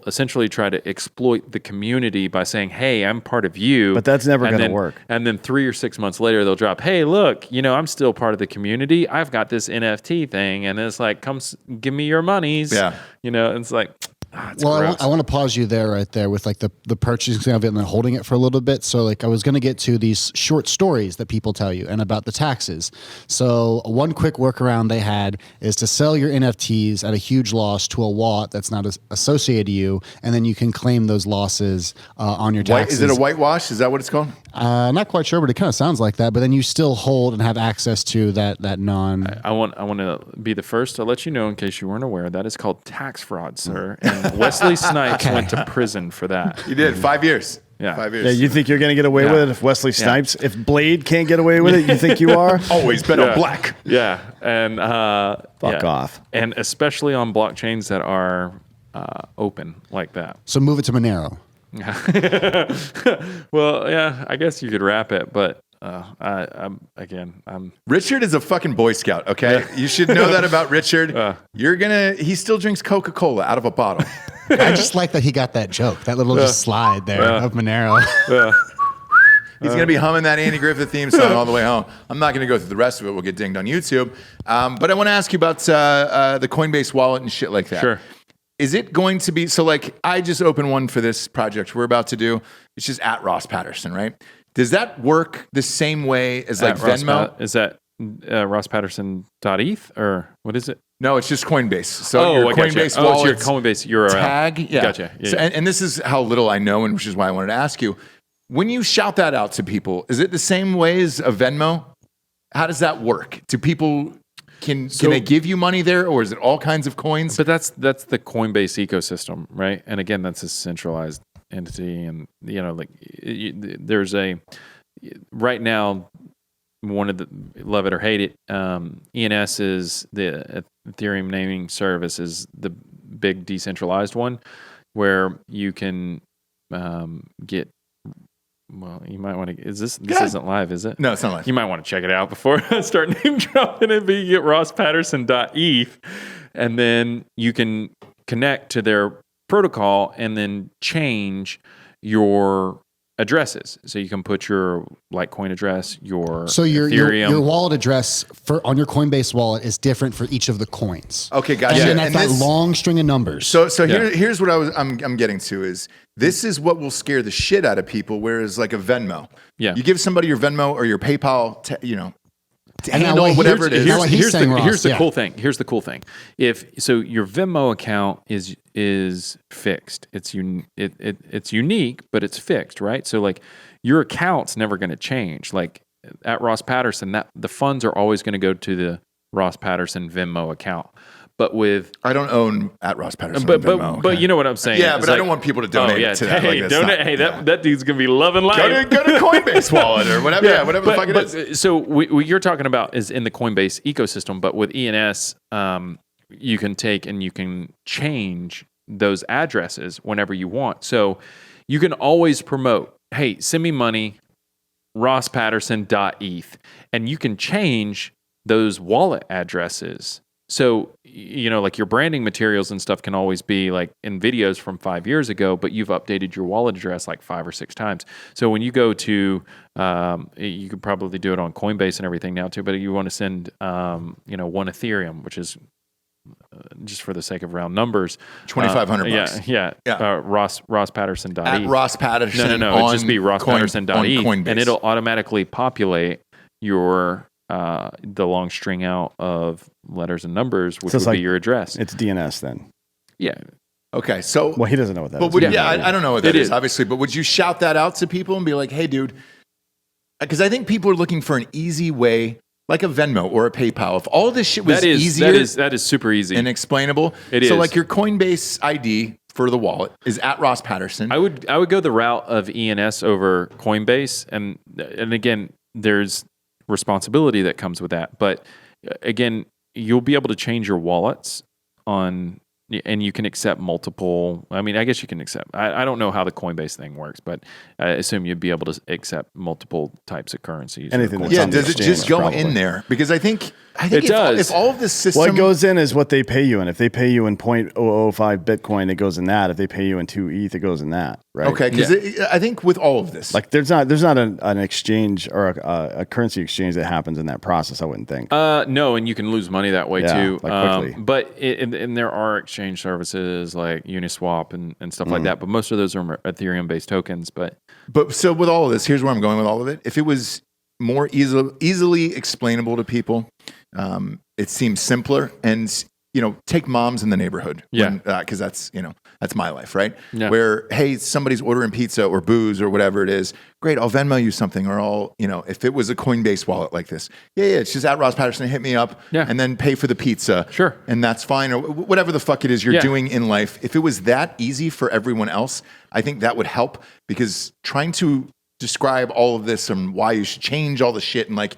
essentially try to exploit the community by saying, hey, I'm part of you. But that's never going to work. And then 3 or 6 months later, they'll drop, hey, look, you know, I'm still part of the community. I've got this NFT thing. And it's like, come give me your monies. Yeah. You know, and it's like, it's Well, gross. I want to pause you there right there with like the purchasing of it and then holding it for a little bit. So like I was going to get to these short stories that people tell you and about the taxes. So one quick workaround they had is to sell your NFTs at a huge loss to a wallet that's not associated to you, and then you can claim those losses on your taxes. Is it a whitewash? Is that what it's called? Not quite sure, but it kind of sounds like that. But then you still hold and have access to that non. I want to be the first to let you know, in case you weren't aware, that is called tax fraud, sir. And Wesley Snipes went to prison for that. You did 5 years. Yeah. 5 years. Yeah, you think you're going to get away with it if Wesley Snipes, if Blade can't get away with it, you think you are? Always bet on black. Yeah, and Fuck off. and especially on blockchains that are open like that. So move it to Monero. Well, yeah, I guess you could wrap it, but I'm Richard is a fucking Boy Scout, okay? You should know that about Richard. He still drinks Coca-Cola out of a bottle. I just like that he got that joke, that little just slide there of Monero. He's going to be humming that Andy Griffith theme song all the way home. I'm not going to go through the rest of it. We'll get dinged on YouTube. But I want to ask you about the Coinbase wallet and shit like that. Sure. Is it going to be, so like I just opened one for this project we're about to do. It's just at Ross Patterson, right? Does that work the same way as like Venmo? Is that RossPatterson.eth or what is it? No, it's just Coinbase. So your I gotcha. Coinbase It's wallet your Coinbase URL tag. Yeah. Gotcha. Yeah, So, yeah. and this is how little I know, and which is why I wanted to ask you. When you shout that out to people, is it the same way as a Venmo? How does that work? Do people Can they give you money there, or is it all kinds of coins? But that's the Coinbase ecosystem, right? And again, that's a centralized entity, and there's right now, one of the, love it or hate it, ENS is the Ethereum naming service, is the big decentralized one where you can get. Well, you might want to. This isn't live, is it? No, it's not live. You might want to check it out before I start name dropping it. But you get rosspatterson.eth, and then you can connect to their protocol and then change your addresses. So you can put your Litecoin address, your Ethereum. Your wallet address on your Coinbase wallet is different for each of the coins. Okay, gotcha. And then that's that long string of numbers. So here's what I'm getting to is this is what will scare the shit out of people. Whereas like a Venmo, you give somebody your Venmo or your PayPal, to handle whatever it is. Here's the cool thing. Here's the cool thing. So your Venmo account is fixed. It's unique, but it's fixed, right? So like your account's never going to change. Like at Ross Patterson, that the funds are always going to go to the Ross Patterson Venmo account. But I don't own at Ross Patterson. Venmo, but you know what I'm saying. Yeah, but I don't want people to donate to that. That dude's gonna be loving life. Go to Coinbase wallet or whatever. Whatever the fuck it is. So what you're talking about is in the Coinbase ecosystem, but with ENS, you can take and you can change those addresses whenever you want. So you can always promote, hey, send me money, rosspatterson.eth, and you can change those wallet addresses. So, like your branding materials and stuff can always be like in videos from 5 years ago, but you've updated your wallet address like 5 or 6 times. So when you go to, you could probably do it on Coinbase and everything now too, but you want to send, 1 Ethereum, which is just for the sake of round numbers, $2,500. Yeah. rosspatterson.eth. At Ross Patterson. No. It'd just be rosspatterson.eth, and it'll automatically populate your the long string out of letters and numbers, which would be your address. It's DNS then. Yeah. Okay. So. Well, he doesn't know what that is. I don't know what that is, obviously. But would you shout that out to people and be like, "Hey, dude," because I think people are looking for an easy way, like a Venmo or a PayPal. If all this shit was easier, that is super easy and explainable. So, like your Coinbase ID for the wallet is at Ross Patterson. I would go the route of ENS over Coinbase, and again, there's responsibility that comes with that. But again, you'll be able to change your wallets and you can accept multiple. I mean, I guess you can accept. I don't know how the Coinbase thing works, but I assume you'd be able to accept multiple types of currencies. Anything. Does it just go in there? Because I think it does. If all of this system, what goes in is what they pay you in. If they pay you in 0.005 Bitcoin, it goes in that. If they pay you in 2 ETH, it goes in that. Right? Okay. Because I think with all of this, like there's not an exchange or a currency exchange that happens in that process. I wouldn't think. No, and you can lose money that way too. Like quickly. But and there are exchange services like Uniswap and stuff like that. But most of those are Ethereum-based tokens. But so with all of this, here's where I'm going with all of it. If it was more easily explainable to people, it seems simpler. And take moms in the neighborhood. Because that's my life, right? Yeah. Where, hey, somebody's ordering pizza or booze or whatever it is. Great, I'll Venmo you something, or I'll, if it was a Coinbase wallet like this, it's just at Ross Patterson, hit me up, and then pay for the pizza. Sure. And that's fine, or whatever the fuck it is you're doing in life. If it was that easy for everyone else, I think that would help, because trying to describe all of this and why you should change all the shit, and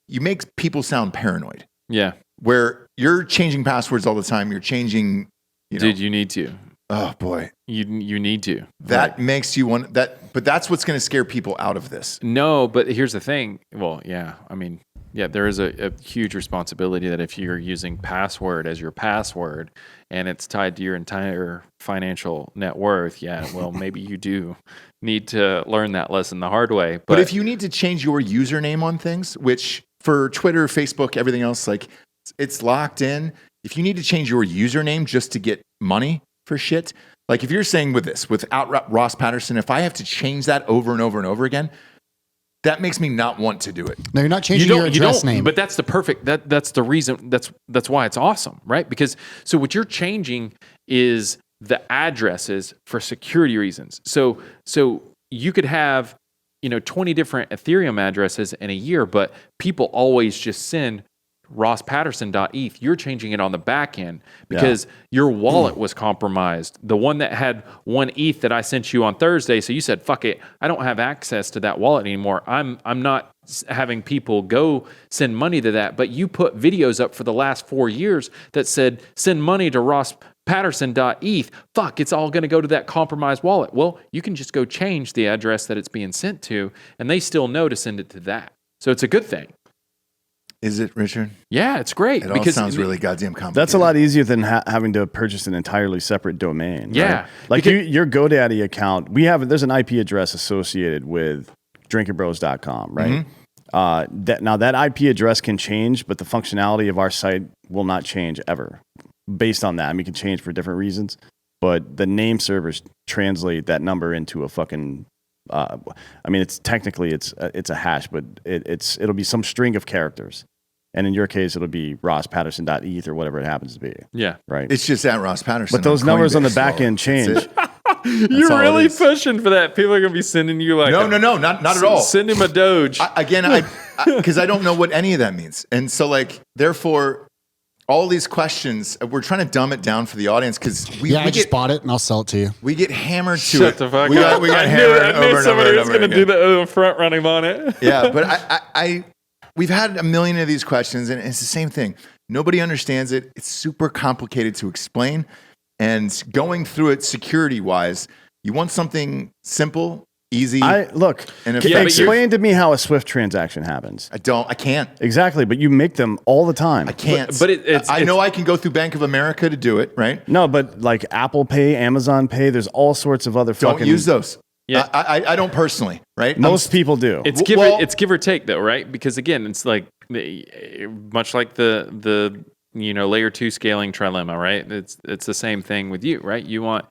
you make people sound paranoid. Yeah. Where you're changing passwords all the time, you're changing. Dude, you need to. Oh boy, you need to. That makes you want that, but that's what's going to scare people out of this. No, but here's the thing. Well, there is a huge responsibility that if you're using password as your password and it's tied to your entire financial net worth, maybe you do need to learn that lesson the hard way. But if you need to change your username on things, which for Twitter, Facebook, everything else, it's locked in. If you need to change your username just to get money for shit, like if you're saying without Ross Patterson, if I have to change that over and over and over again, that makes me not want to do it. No, you're not changing your address name. But that's the perfect. That's the reason. That's why it's awesome, right? Because so what you're changing is the addresses for security reasons. So you could have 20 different Ethereum addresses in a year, but people always just send RossPatterson.eth. You're changing it on the back end because your wallet was compromised. The one that had 1 ETH that I sent you on Thursday. So you said, fuck it. I don't have access to that wallet anymore. I'm not having people go send money to that. But you put videos up for the last 4 years that said, send money to RossPatterson.eth. Fuck, it's all going to go to that compromised wallet. Well, you can just go change the address that it's being sent to, and they still know to send it to that. So it's a good thing. Is it, Richard? Yeah, it's great. It all sounds really goddamn complicated. That's a lot easier than having to purchase an entirely separate domain. Yeah. Right? Like your GoDaddy account, there's an IP address associated with drinkinbros.com, right? That IP address can change, but the functionality of our site will not change ever based on that. I mean, it can change for different reasons, but the name servers translate that number into a fucking it's technically a hash, but it'll be some string of characters. And in your case, it'll be RossPatterson.eth or whatever it happens to be. Yeah. Right. It's just at Ross Patterson. But those numbers on the back end change. You're really pushing for that. People are going to be sending you like no, not at all. Send him a Doge. Because I don't know what any of that means. And so therefore, all these questions, we're trying to dumb it down for the audience because I just bought it and I'll sell it to you. We get hammered to Shut it. the fuck we up. got hammered I knew over and somebody over was and going to do the front running on it. Yeah, but we've had a million of these questions, and it's the same thing. Nobody understands it. It's super complicated to explain, and going through it security-wise, you want something simple, easy. Explain to me how a Swift transaction happens. I can't. Exactly, but you make them all the time. I can't. But I know I can go through Bank of America to do it, right? No, but like Apple Pay, Amazon Pay, there's all sorts of other Don't use those. Yeah. I don't personally, right? Most people do. It's give or take though, right? Because again, it's like much like the layer 2 scaling trilemma, right? It's the same thing with you, right? You want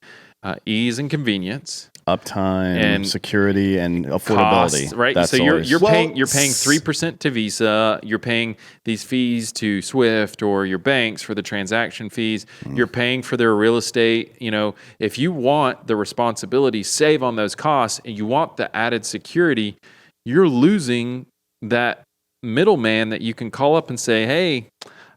ease and convenience, uptime, and security, and affordability. Costs, right? That's so you're paying 3% to Visa. You're paying these fees to Swift or your banks for the transaction fees. You're paying for their real estate. If you want the responsibility, save on those costs, and you want the added security, you're losing that middleman that you can call up and say, "Hey,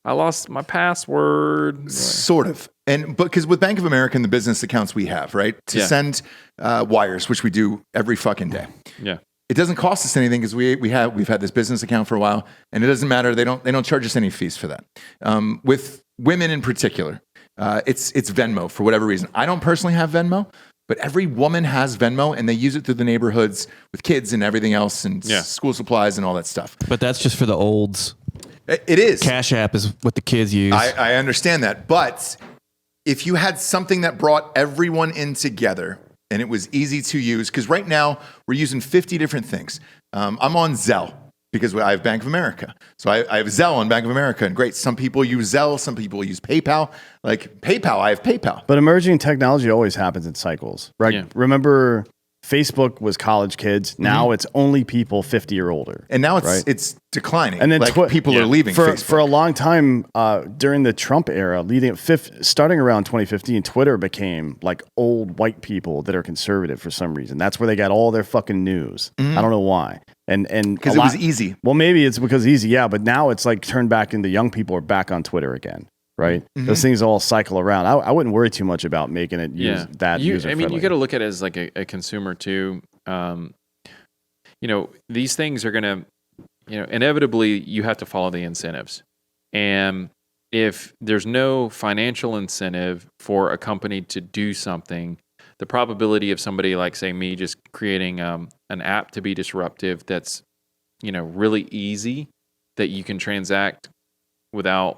I lost my password." Sort of. And because with Bank of America and the business accounts we have, right, to send wires, which we do every fucking day. Yeah. It doesn't cost us anything because we've had this business account for a while, and it doesn't matter. They don't charge us any fees for that. With women in particular, it's Venmo for whatever reason. I don't personally have Venmo, but every woman has Venmo, and they use it through the neighborhoods with kids and everything else, and school supplies and all that stuff. But that's just for the olds. It is. Cash App is what the kids use. I understand that, but if you had something that brought everyone in together and it was easy to use, because right now we're using 50 different things. I'm on Zelle because I have Bank of America. So I have Zelle on Bank of America, and great. Some people use Zelle, some people use PayPal. Like PayPal, I have PayPal. But emerging technology always happens in cycles, right? Yeah. Remember, Facebook was college kids. Now it's only people 50 or older. And now it's declining. And then people are leaving Facebook. For a long time during the Trump era, starting around 2015, Twitter became like old white people that are conservative for some reason. That's where they got all their fucking news. I don't know why. And because it was easy. Well, maybe it's because easy, yeah. But now it's like turned back into young people are back on Twitter again. Right, those things all cycle around. I wouldn't worry too much about making it user friendly. I mean, you got to look at it as like a consumer too. These things are gonna, inevitably you have to follow the incentives, and if there's no financial incentive for a company to do something, the probability of somebody like say me just creating an app to be disruptive that's really easy that you can transact without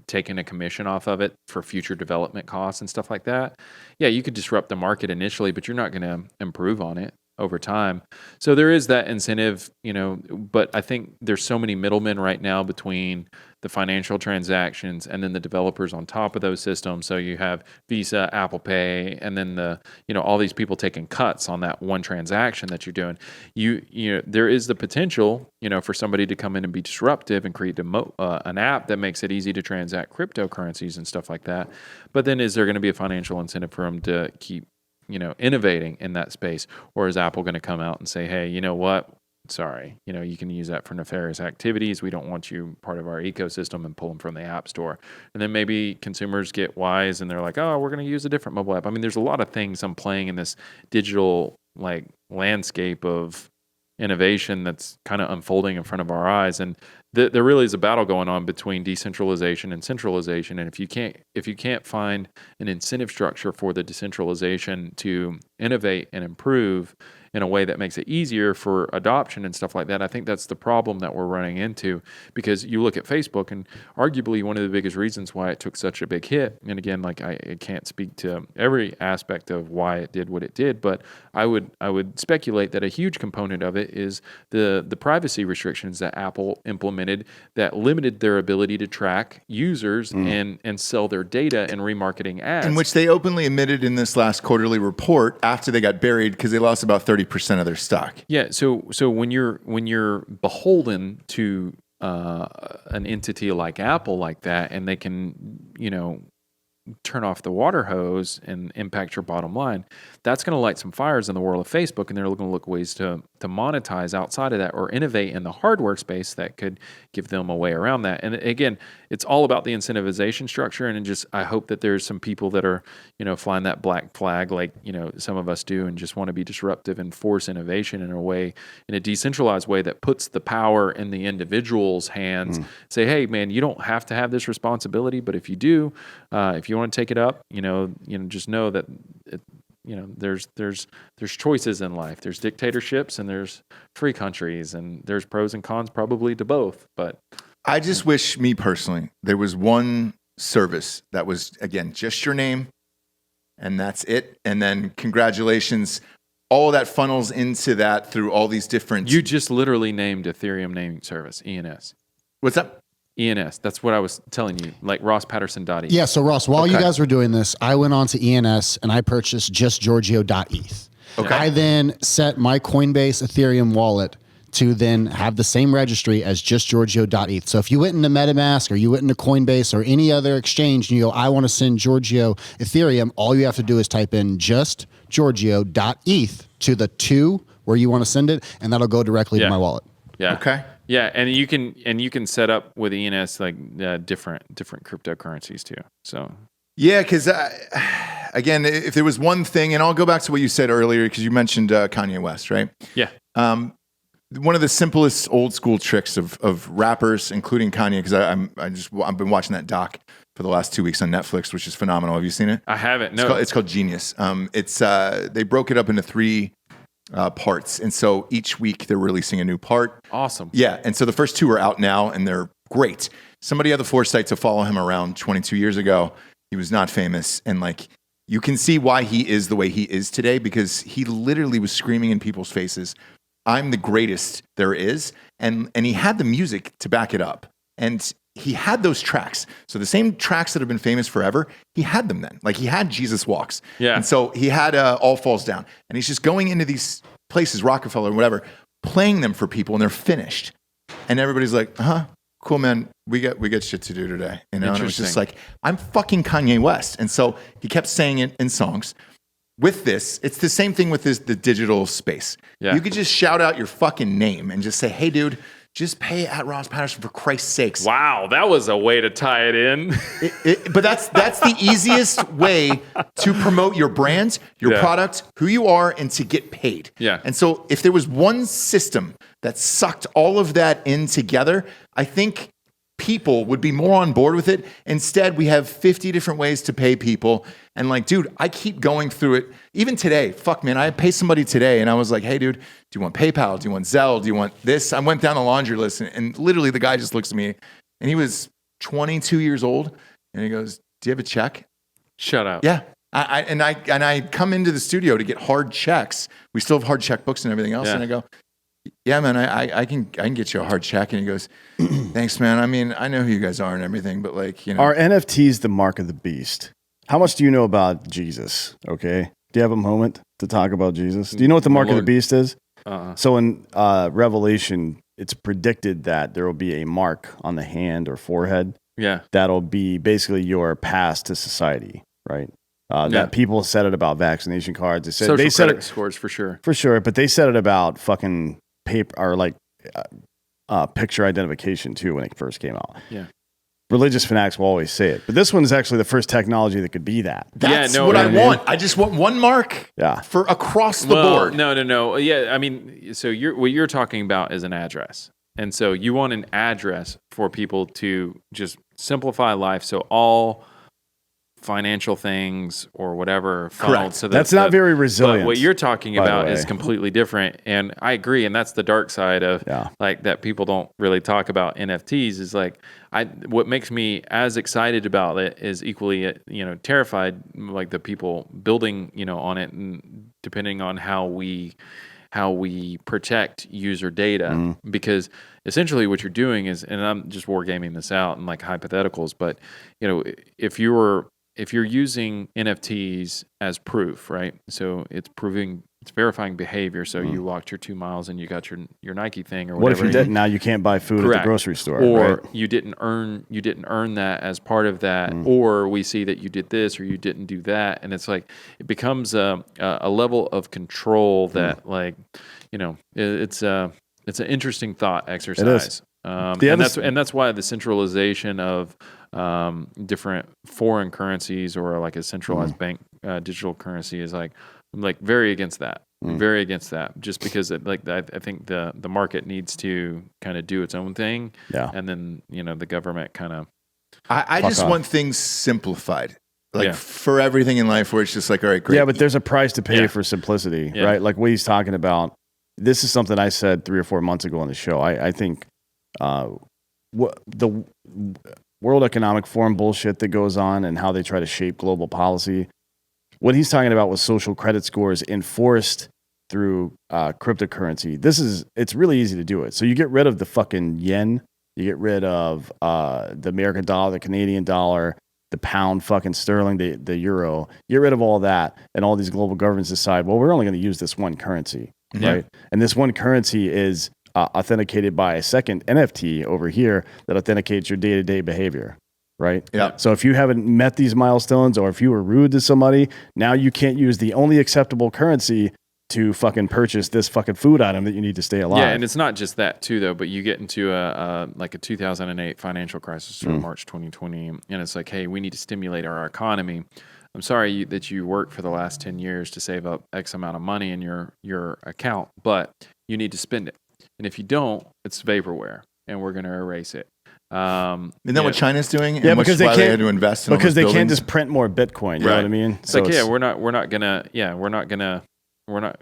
taking a commission off of it for future development costs and stuff like that. Yeah, you could disrupt the market initially, but you're not going to improve on it over time. So there is that incentive, but I think there's so many middlemen right now between the financial transactions and then the developers on top of those systems. So you have Visa, Apple Pay, and then all these people taking cuts on that one transaction that you're doing. There is the potential, for somebody to come in and be disruptive and create an app that makes it easy to transact cryptocurrencies and stuff like that. But then is there going to be a financial incentive for them to keep innovating in that space? Or is Apple going to come out and say, hey, you know what? sorry, you can use that for nefarious activities. We don't want you part of our ecosystem, and pull them from the app store. And then maybe consumers get wise and they're like, oh, we're going to use a different mobile app. I mean, there's a lot of things I'm playing in this digital landscape of innovation that's kind of unfolding in front of our eyes. And there really is a battle going on between decentralization and centralization. And if you can't find an incentive structure for the decentralization to innovate and improve in a way that makes it easier for adoption and stuff like that, I think that's the problem that we're running into. Because you look at Facebook, and arguably one of the biggest reasons why it took such a big hit, and again, I can't speak to every aspect of why it did what it did, but I would speculate that a huge component of it is the privacy restrictions that Apple implemented that limited their ability to track users and sell their data and remarketing ads. In which they openly admitted in this last quarterly report after they got buried because they lost about 30% of their stock. Yeah, so when you're beholden to an entity like Apple like that, and they can turn off the water hose and impact your bottom line, that's going to light some fires in the world of Facebook, and they're going to look ways to monetize outside of that or innovate in the hardware space that could give them a way around that. And again, it's all about the incentivization structure, and I hope that there's some people that are flying that black flag like some of us do, and just want to be disruptive and force innovation in a decentralized way that puts the power in the individual's hands. Say, hey man, you don't have to have this responsibility, but if you do, if you want to take it up, just know that there's choices in life. There's dictatorships and there's free countries, and there's pros and cons probably to both. But I just wish, me personally, there was one service that was, again, just your name, and that's it. And then congratulations, all of that funnels into that through all these different. You just literally named Ethereum naming service, ENS. What's up? ENS. That's what I was telling you, like RossPatterson.eth. Yeah, so Ross, while you guys were doing this, I went on to ENS and I purchased just Giorgio.eth. Okay. I then set my Coinbase Ethereum wallet to then have the same registry as just Giorgio.eth. So if you went into MetaMask or you went into Coinbase or any other exchange and you go, I want to send Giorgio Ethereum, all you have to do is type in just Giorgio.eth to the 2 where you want to send it, and that'll go directly to my wallet. Yeah. Okay. Yeah, and you can set up with ENS different cryptocurrencies too. So yeah, because again, if there was one thing, and I'll go back to what you said earlier, because you mentioned Kanye West, right? Yeah. One of the simplest old school tricks of rappers, including Kanye, because I've been watching that doc for the last 2 weeks on Netflix, which is phenomenal. Have you seen it? I haven't. No. It's called Genius. They broke it up into 3 parts, and so each week they're releasing a new part. Awesome. Yeah, and so the first 2 are out now, and they're great. Somebody had the foresight to follow him around 22 years ago. He was not famous, and you can see why he is the way he is today, because he literally was screaming in people's faces, I'm the greatest there is. And he had the music to back it up. And he had those tracks. So the same tracks that have been famous forever, he had them then. He had Jesus Walks. Yeah. And so he had All Falls Down. And he's just going into these places, Rockefeller or whatever, playing them for people, and they're finished. And everybody's like, cool, man. We got shit to do today. And it was just I'm fucking Kanye West. And so he kept saying it in songs. With this, it's the same thing with the digital space. Yeah. You could just shout out your fucking name and just say, hey, dude, just pay at Ross Patterson for Christ's sakes. Wow, that was a way to tie it in. But that's the easiest way to promote your brand, your product, who you are, and to get paid. Yeah. And so if there was one system that sucked all of that in together, I think people would be more on board with it. Instead, we have 50 different ways to pay people. And dude, I keep going through it. Even today, fuck man, I paid somebody today and I was like, hey dude, do you want PayPal? Do you want Zelle? Do you want this? I went down the laundry list and literally the guy just looks at me and he was 22 years old and he goes, do you have a check? Shut up. Yeah. I come into the studio to get hard checks. We still have hard checkbooks and everything else. Yeah. And I go, yeah, man, I can get you a hard check. And he goes, thanks, man. I mean, I know who you guys are and everything, but Are NFTs the mark of the beast? How much do you know about Jesus? Okay. Do you have a moment to talk about Jesus? Do you know what the mark of the beast is? So in Revelation, it's predicted that there will be a mark on the hand or forehead. Yeah. That'll be basically your pass to society, right? That people said it about vaccination cards. They said Social they said credit it scores for sure. for sure, but they said it about fucking paper or like picture identification too when it first came out. Yeah. Religious fanatics will always say it, but this one is actually the first technology that could be that. That's what I want. I just want one mark for across the board. No. Yeah, I mean, so what you're talking about is an address. And so you want an address for people to just simplify life so all financial things or whatever funneled so that's not very resilient. But what you're talking about is completely different, and I agree, and that's the dark side of like that people don't really talk about NFTs is like what makes me as excited about it is equally terrified, like the people building on it, and depending on how we protect user data, because essentially what you're doing is, and I'm just wargaming this out and like hypotheticals, but if you're using NFTs as proof, right? So it's verifying behavior. So you walked your 2 miles and you got your Nike thing or whatever. What if you didn't? Now you can't buy food at the grocery store, or right? you didn't earn that as part of that, or we see that you did this or you didn't do that, and it's like it becomes a level of control that it's an interesting thought exercise. And that's why the centralization of different foreign currencies or like a centralized bank digital currency is like very against that. Very against that. Just because I think the market needs to kind of do its own thing. Yeah. And then the government kind of. I just want things simplified. For everything in life, where it's just like, all right, great. Yeah, but there's a price to pay for simplicity, right? Like what he's talking about. This is something I said 3 or 4 months ago on the show. I think what the World Economic Forum bullshit that goes on and how they try to shape global policy. What he's talking about was social credit scores enforced through cryptocurrency. It's really easy to do it. So you get rid of the fucking yen, you get rid of the American dollar, the Canadian dollar, the pound, fucking sterling, the euro. You get rid of all that, and all these global governments decide, well, we're only going to use this one currency, right? And this one currency is authenticated by a second NFT over here that authenticates your day-to-day behavior, right? Yeah. So if you haven't met these milestones or if you were rude to somebody, now you can't use the only acceptable currency to fucking purchase this fucking food item that you need to stay alive. Yeah, and it's not just that too, though, but you get into a 2008 financial crisis or March 2020, and it's like, hey, we need to stimulate our economy. I'm sorry that you worked for the last 10 years to save up X amount of money in your account, but you need to spend it. And if you don't, it's vaporware, and we're going to erase it. Isn't that what China's doing? Yeah, because they had to invest in because they buildings? can't just print more Bitcoin. You know what I mean? It's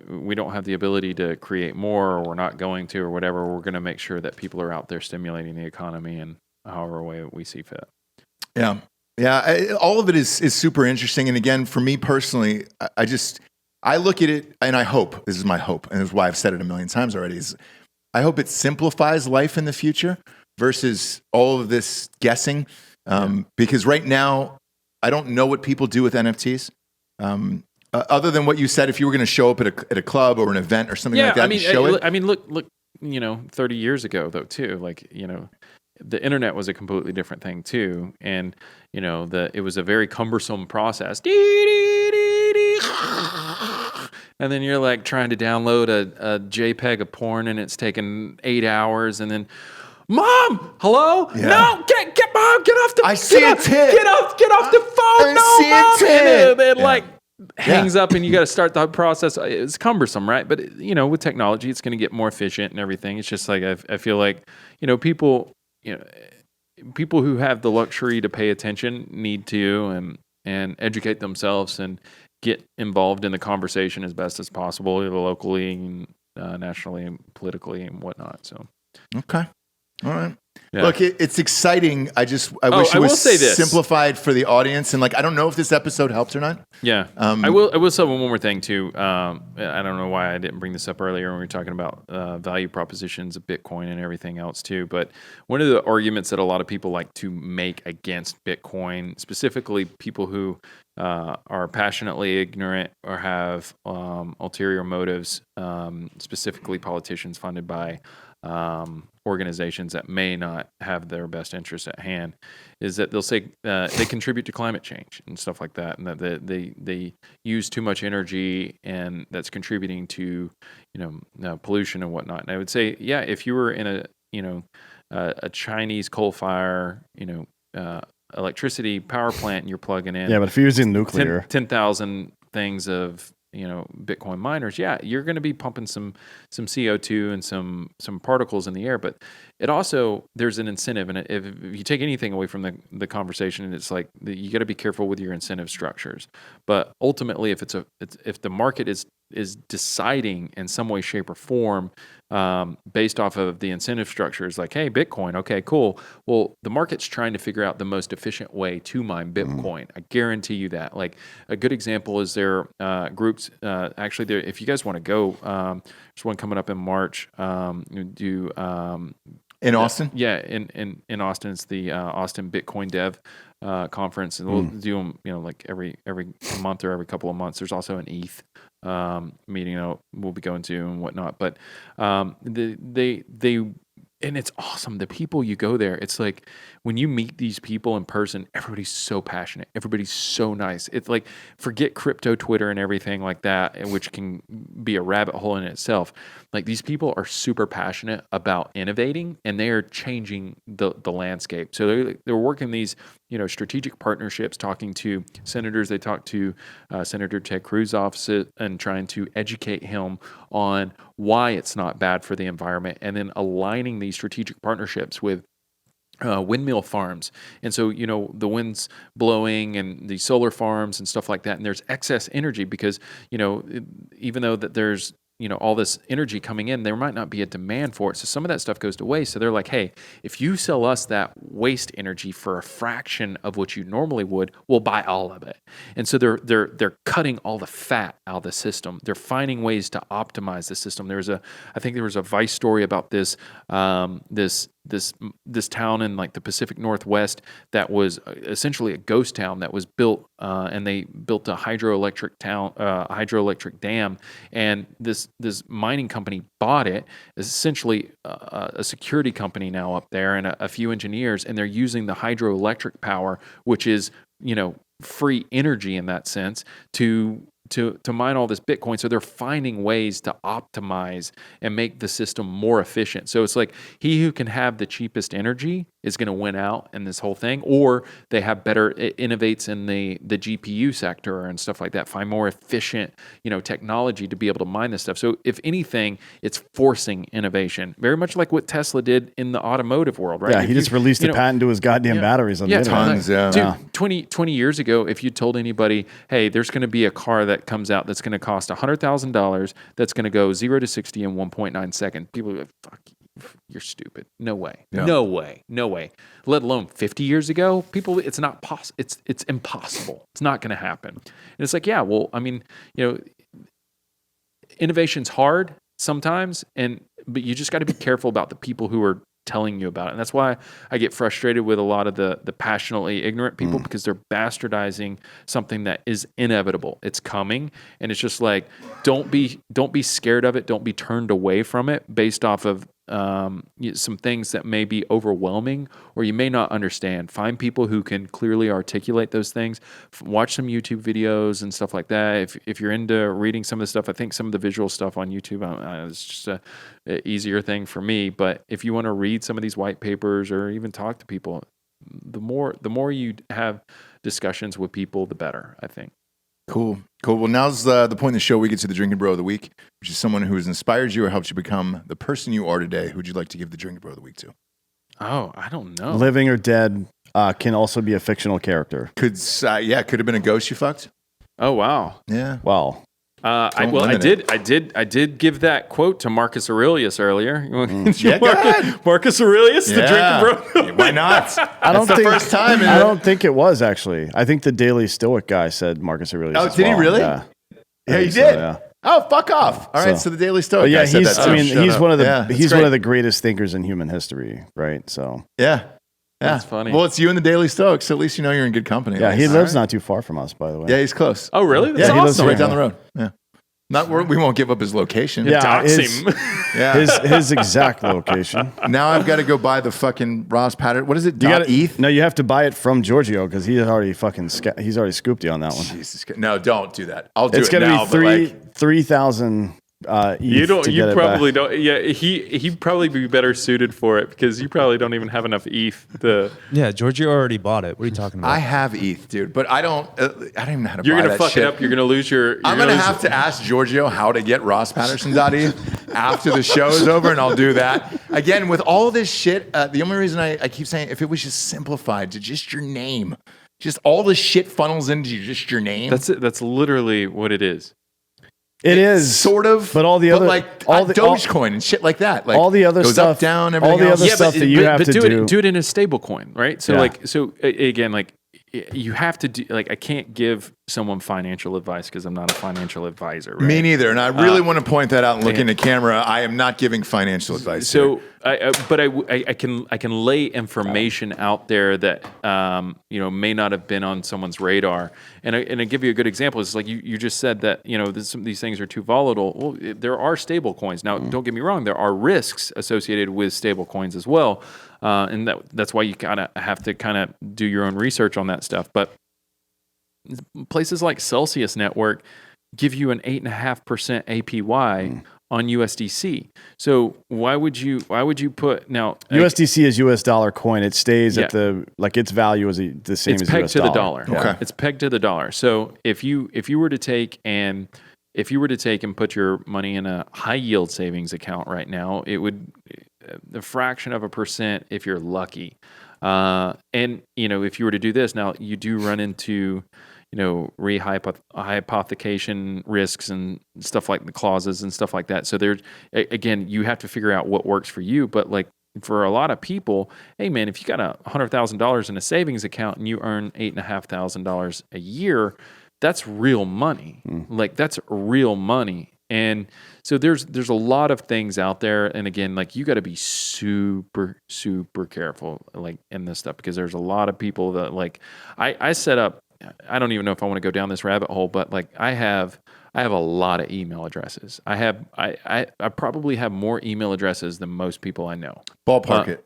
we don't have the ability to create more, or we're not going to, or whatever. We're going to make sure that people are out there stimulating the economy in however way we see fit. Yeah. Yeah. All of it is super interesting. And again, for me personally, I look at it and I hope, this is my hope, and this is why I've said it a million times already, is I hope it simplifies life in the future versus all of this guessing. Because right now, I don't know what people do with NFTs. Other than what you said, if you were going to show up at a club or an event or something like that, look, 30 years ago though too, the internet was a completely different thing too, and it was a very cumbersome process. And then you're like trying to download a JPEG of porn, and it's taken 8 hours, and then. Mom, hello? Yeah. No, get mom, get off the phone. I see a tit. Get off the phone. I see a tit. And it hangs up, and you got to start the process. It's cumbersome, right? But with technology, it's going to get more efficient and everything. It's just like I feel like people who have the luxury to pay attention need to and educate themselves and get involved in the conversation as best as possible, either locally, and nationally, and politically, and whatnot. So okay. All right. Yeah. Look, it's exciting. I wish it was simplified for the audience. And I don't know if this episode helped or not. Yeah. I will say one more thing too. I don't know why I didn't bring this up earlier when we were talking about value propositions of Bitcoin and everything else too. But one of the arguments that a lot of people like to make against Bitcoin, specifically people who are passionately ignorant or have ulterior motives, specifically politicians funded by organizations that may not have their best interests at hand, is that they'll say they contribute to climate change and stuff like that, and that they use too much energy, and that's contributing to pollution and whatnot. And I would say, yeah, if you were in a Chinese coal fire, electricity power plant, and you're plugging in, Yeah, but if you're using nuclear, 10,000 things of Bitcoin miners, yeah, you're going to be pumping some CO2 and some particles in the air. But it also, there's an incentive, and if you take anything away from the conversation, it's like you got to be careful with your incentive structures. But ultimately, if the market is deciding in some way, shape, or form based off of the incentive structures, like, hey, Bitcoin, okay, cool. Well, the market's trying to figure out the most efficient way to mine Bitcoin. I guarantee you that. Like a good example is their groups. Actually, if you guys want to go, there's one coming up in March. In Austin? Yeah, in Austin, it's the Austin Bitcoin Dev conference, and we'll do them, like every month or every couple of months. There's also an ETH meeting we'll be going to and whatnot. But they and it's awesome. The people you go there, it's like when you meet these people in person, everybody's so passionate. Everybody's so nice. It's like, forget crypto Twitter and everything like that, which can be a rabbit hole in itself. Like, these people are super passionate about innovating, and they are changing the landscape. So they're working these strategic partnerships, talking to senators. They talk to Senator Ted Cruz's office and trying to educate him on why it's not bad for the environment, and then aligning these strategic partnerships with windmill farms. And so, the wind's blowing and the solar farms and stuff like that, and there's excess energy because, even though that there's all this energy coming in, there might not be a demand for it. So some of that stuff goes to waste. So they're like, hey, if you sell us that waste energy for a fraction of what you normally would, we'll buy all of it. And so they're cutting all the fat out of the system. They're finding ways to optimize the system. I think there was a Vice story about this town in like the Pacific Northwest that was essentially a ghost town that was built, and they built a hydroelectric dam, and this mining company bought it. It's essentially a security company now up there, and a few engineers, and they're using the hydroelectric power, which is free energy in that sense, to mine all this Bitcoin. So they're finding ways to optimize and make the system more efficient. So it's like, he who can have the cheapest energy is going to win out in this whole thing, or they have better innovates in the GPU sector and stuff like that, find more efficient, technology to be able to mine this stuff. So if anything, it's forcing innovation, very much like what Tesla did in the automotive world, right? Yeah, he just released a patent to his goddamn batteries on the internet. Tons, yeah. Dude, 20 years ago, if you told anybody, hey, there's going to be a car that comes out that's going to cost $100,000, that's going to go 0 to 60 in 1.9 seconds, people are like, fuck, you're stupid. No way. Yeah. No way. Let alone 50 years ago, people, it's not possible. It's impossible. It's not going to happen. And it's like, yeah, well, I mean, innovation's hard sometimes, but you just got to be careful about the people who are telling you about it. And that's why I get frustrated with a lot of the passionately ignorant people, because they're bastardizing something that is inevitable. It's coming, and it's just like, don't be scared of it. Don't be turned away from it based off of some things that may be overwhelming or you may not understand. Find people who can clearly articulate those things. Watch some YouTube videos and stuff like that. If you're into reading some of the stuff, I think some of the visual stuff on YouTube is just a easier thing for me. But if you want to read some of these white papers or even talk to people, the more you have discussions with people, the better, I think. Cool. Well, now's the point in the show we get to the Drinkin' Bro of the Week, which is someone who has inspired you or helped you become the person you are today. Who'd you like to give the Drinkin' Bro of the Week to? Oh, I don't know. Living or dead, can also be a fictional character. Could have been a ghost you fucked. Oh, wow. Yeah. Well, I did give that quote to Marcus Aurelius earlier. Yeah, go ahead. Marcus Aurelius, the Drinkin' Bro. Why not? I don't think first time. I don't think it was actually. I think the Daily Stoic guy said Marcus Aurelius. Oh, as did he well. really? Yeah, he so, did. Yeah. Oh, fuck off! All right, so the Daily Stoic. Yeah, guy said that too. he's one of the he's one of the greatest thinkers in human history, right? So yeah. That's funny. Well, it's you and the Daily Stoic, so at least you know you're in good company. Yeah, he lives not too far from us, by the way. Yeah, he's close. Oh, really? That's he awesome. lives right down the road. Yeah. We won't give up his location. Yeah, Dox his- him. Yeah. his exact location. Now I've got to go buy the fucking Ross Patterson. What is it? You Dot gotta, ETH? No, you have to buy it from Giorgio because he's already he's already scooped you on that one. Jesus Christ. No, don't do that. I'll do It's it gonna now. be but 3,000 ETH You don't. to You get it probably back. don't. Yeah, he'd probably be better suited for it because you probably don't even have enough ETH. Yeah, Giorgio already bought it. What are you talking about? I have ETH, dude, but I don't even know how to You're buy gonna that fuck shit. it up. You're gonna lose your. I'm going to have to ask Giorgio how to get Ross Patterson.ETH after the show is over, and I'll do that. Again, with all this shit, the only reason I keep saying, if it was just simplified to just your name, just all the shit funnels into just your name. That's it. That's literally what it is. It is sort of, but all the other like all the Dogecoin and shit like that. Like all the other goes stuff, up, down, all everything the else. other stuff that you have to do. Do it in a stable coin, right? So Yeah. again, like you have to do. Like I can't give someone financial advice because I'm not a financial advisor. Right? Me neither, and I really want to point that out and look in the camera. I am not giving financial advice. So, here. but I can lay information out there that may not have been on someone's radar, and I give you a good example. It's like you just said that these things are too volatile. Well, there are stable coins now. Don't get me wrong. There are risks associated with stable coins as well, and that's why you kind of have to kind of do your own research on that stuff. But places like Celsius Network give you an 8.5% APY on USDC. So why would you put now USDC is US dollar coin. It stays Yeah. at its value is the same it's as pegged US to the dollar. dollar. Okay. It's pegged to the dollar. So if you were to take and put your money in a high yield savings account right now, it would a fraction of a percent if you're lucky. And if you were to do this now, you do run into rehypothecation risks and stuff like the clauses and stuff like that. So again, you have to figure out what works for you. But like for a lot of people, hey man, if you got $100,000 in a savings account and you earn $8,500 a year, that's real money. Like that's real money. And so there's a lot of things out there. And again, like you got to be super, super careful like in this stuff because there's a lot of people that like I set up. I don't even know if I want to go down this rabbit hole, but like I have a lot of email addresses. I probably have more email addresses than most people I know. Ballpark it.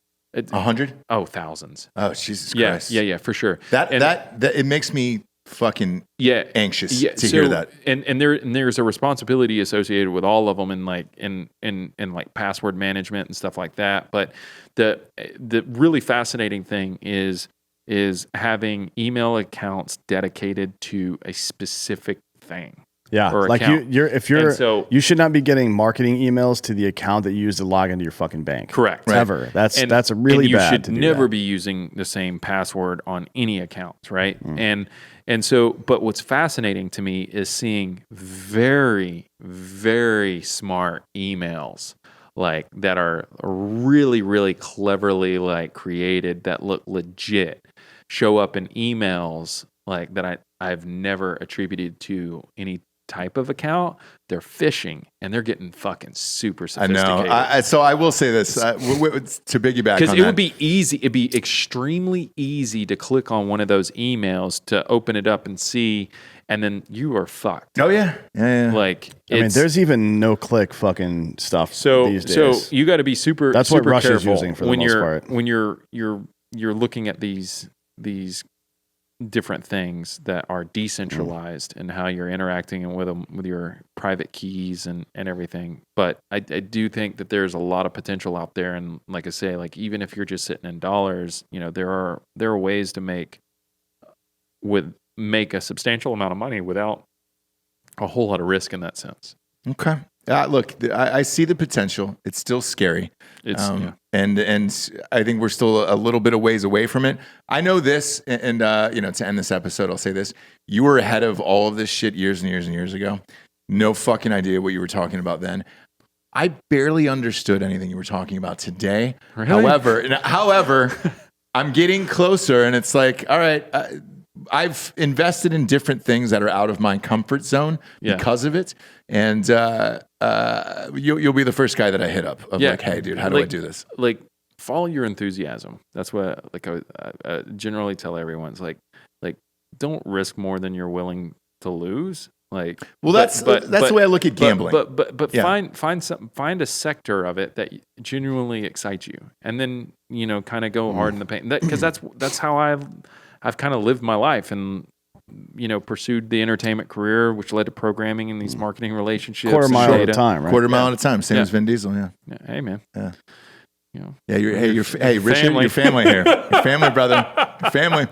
100? Oh, thousands. Oh, Jesus Yeah, Christ. yeah, for sure. That it makes me fucking anxious to hear that. And there's a responsibility associated with all of them and like in like password management and stuff like that. But the really fascinating thing is having email accounts dedicated to a specific thing. Yeah, or like account. you should not be getting marketing emails to the account that you use to log into your fucking bank. Correct. Ever. That's a really and you bad. should to do never that. be using the same password on any accounts, right? And so, but what's fascinating to me is seeing very, very smart emails like that are really, really cleverly like created that look legit show up in emails like that I've never attributed to any type of account. They're phishing and they're getting fucking super sophisticated. I know. So I will say this to piggyback on because that. it would be easy. It'd be extremely easy to click on one of those emails to open it up and see, and then you are fucked. Oh yeah. Like I mean, there's even no click fucking stuff these days. So you got to be super. That's super what Russia's careful using for the when most you're part. when you're looking at these different things that are decentralized and how you're interacting with them with your private keys and everything. But I do think that there's a lot of potential out there. And like I say, like even if you're just sitting in dollars, there are ways to make a substantial amount of money without a whole lot of risk in that sense. Okay. Look, I see the potential. It's still scary. And I think we're still a little bit of ways away from it. I know this, and to end this episode, I'll say this. You were ahead of all of this shit years and years and years ago. No fucking idea what you were talking about then. I barely understood anything you were talking about today. Really? However, I'm getting closer, and it's like, all right, I've invested in different things that are out of my comfort zone because of it. And you'll be the first guy that I hit up of like, hey, dude, how do I do this? Like, follow your enthusiasm. That's what I generally tell everyone. It's like, don't risk more than you're willing to lose. Like, Well, that's the way I look at gambling. But Yeah. find a sector of it that genuinely excites you, and then kind of go hard in the paint. Because that's how I've kind of lived my life, and pursued the entertainment career, which led to programming and these marketing relationships. Quarter and mile at a data. time, right? Quarter mile at a time, same as Vin Diesel. Yeah. Hey man. Yeah. Yeah, Richard, family. your family here. Your family, brother. Your family.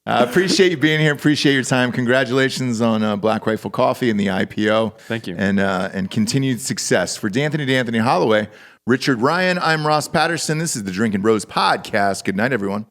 Appreciate you being here. Appreciate your time. Congratulations on Black Rifle Coffee and the IPO. Thank you. And continued success. For D'Anthony Holloway, Richard Ryan, I'm Ross Patterson. This is the Drinkin' Bros podcast. Good night, everyone.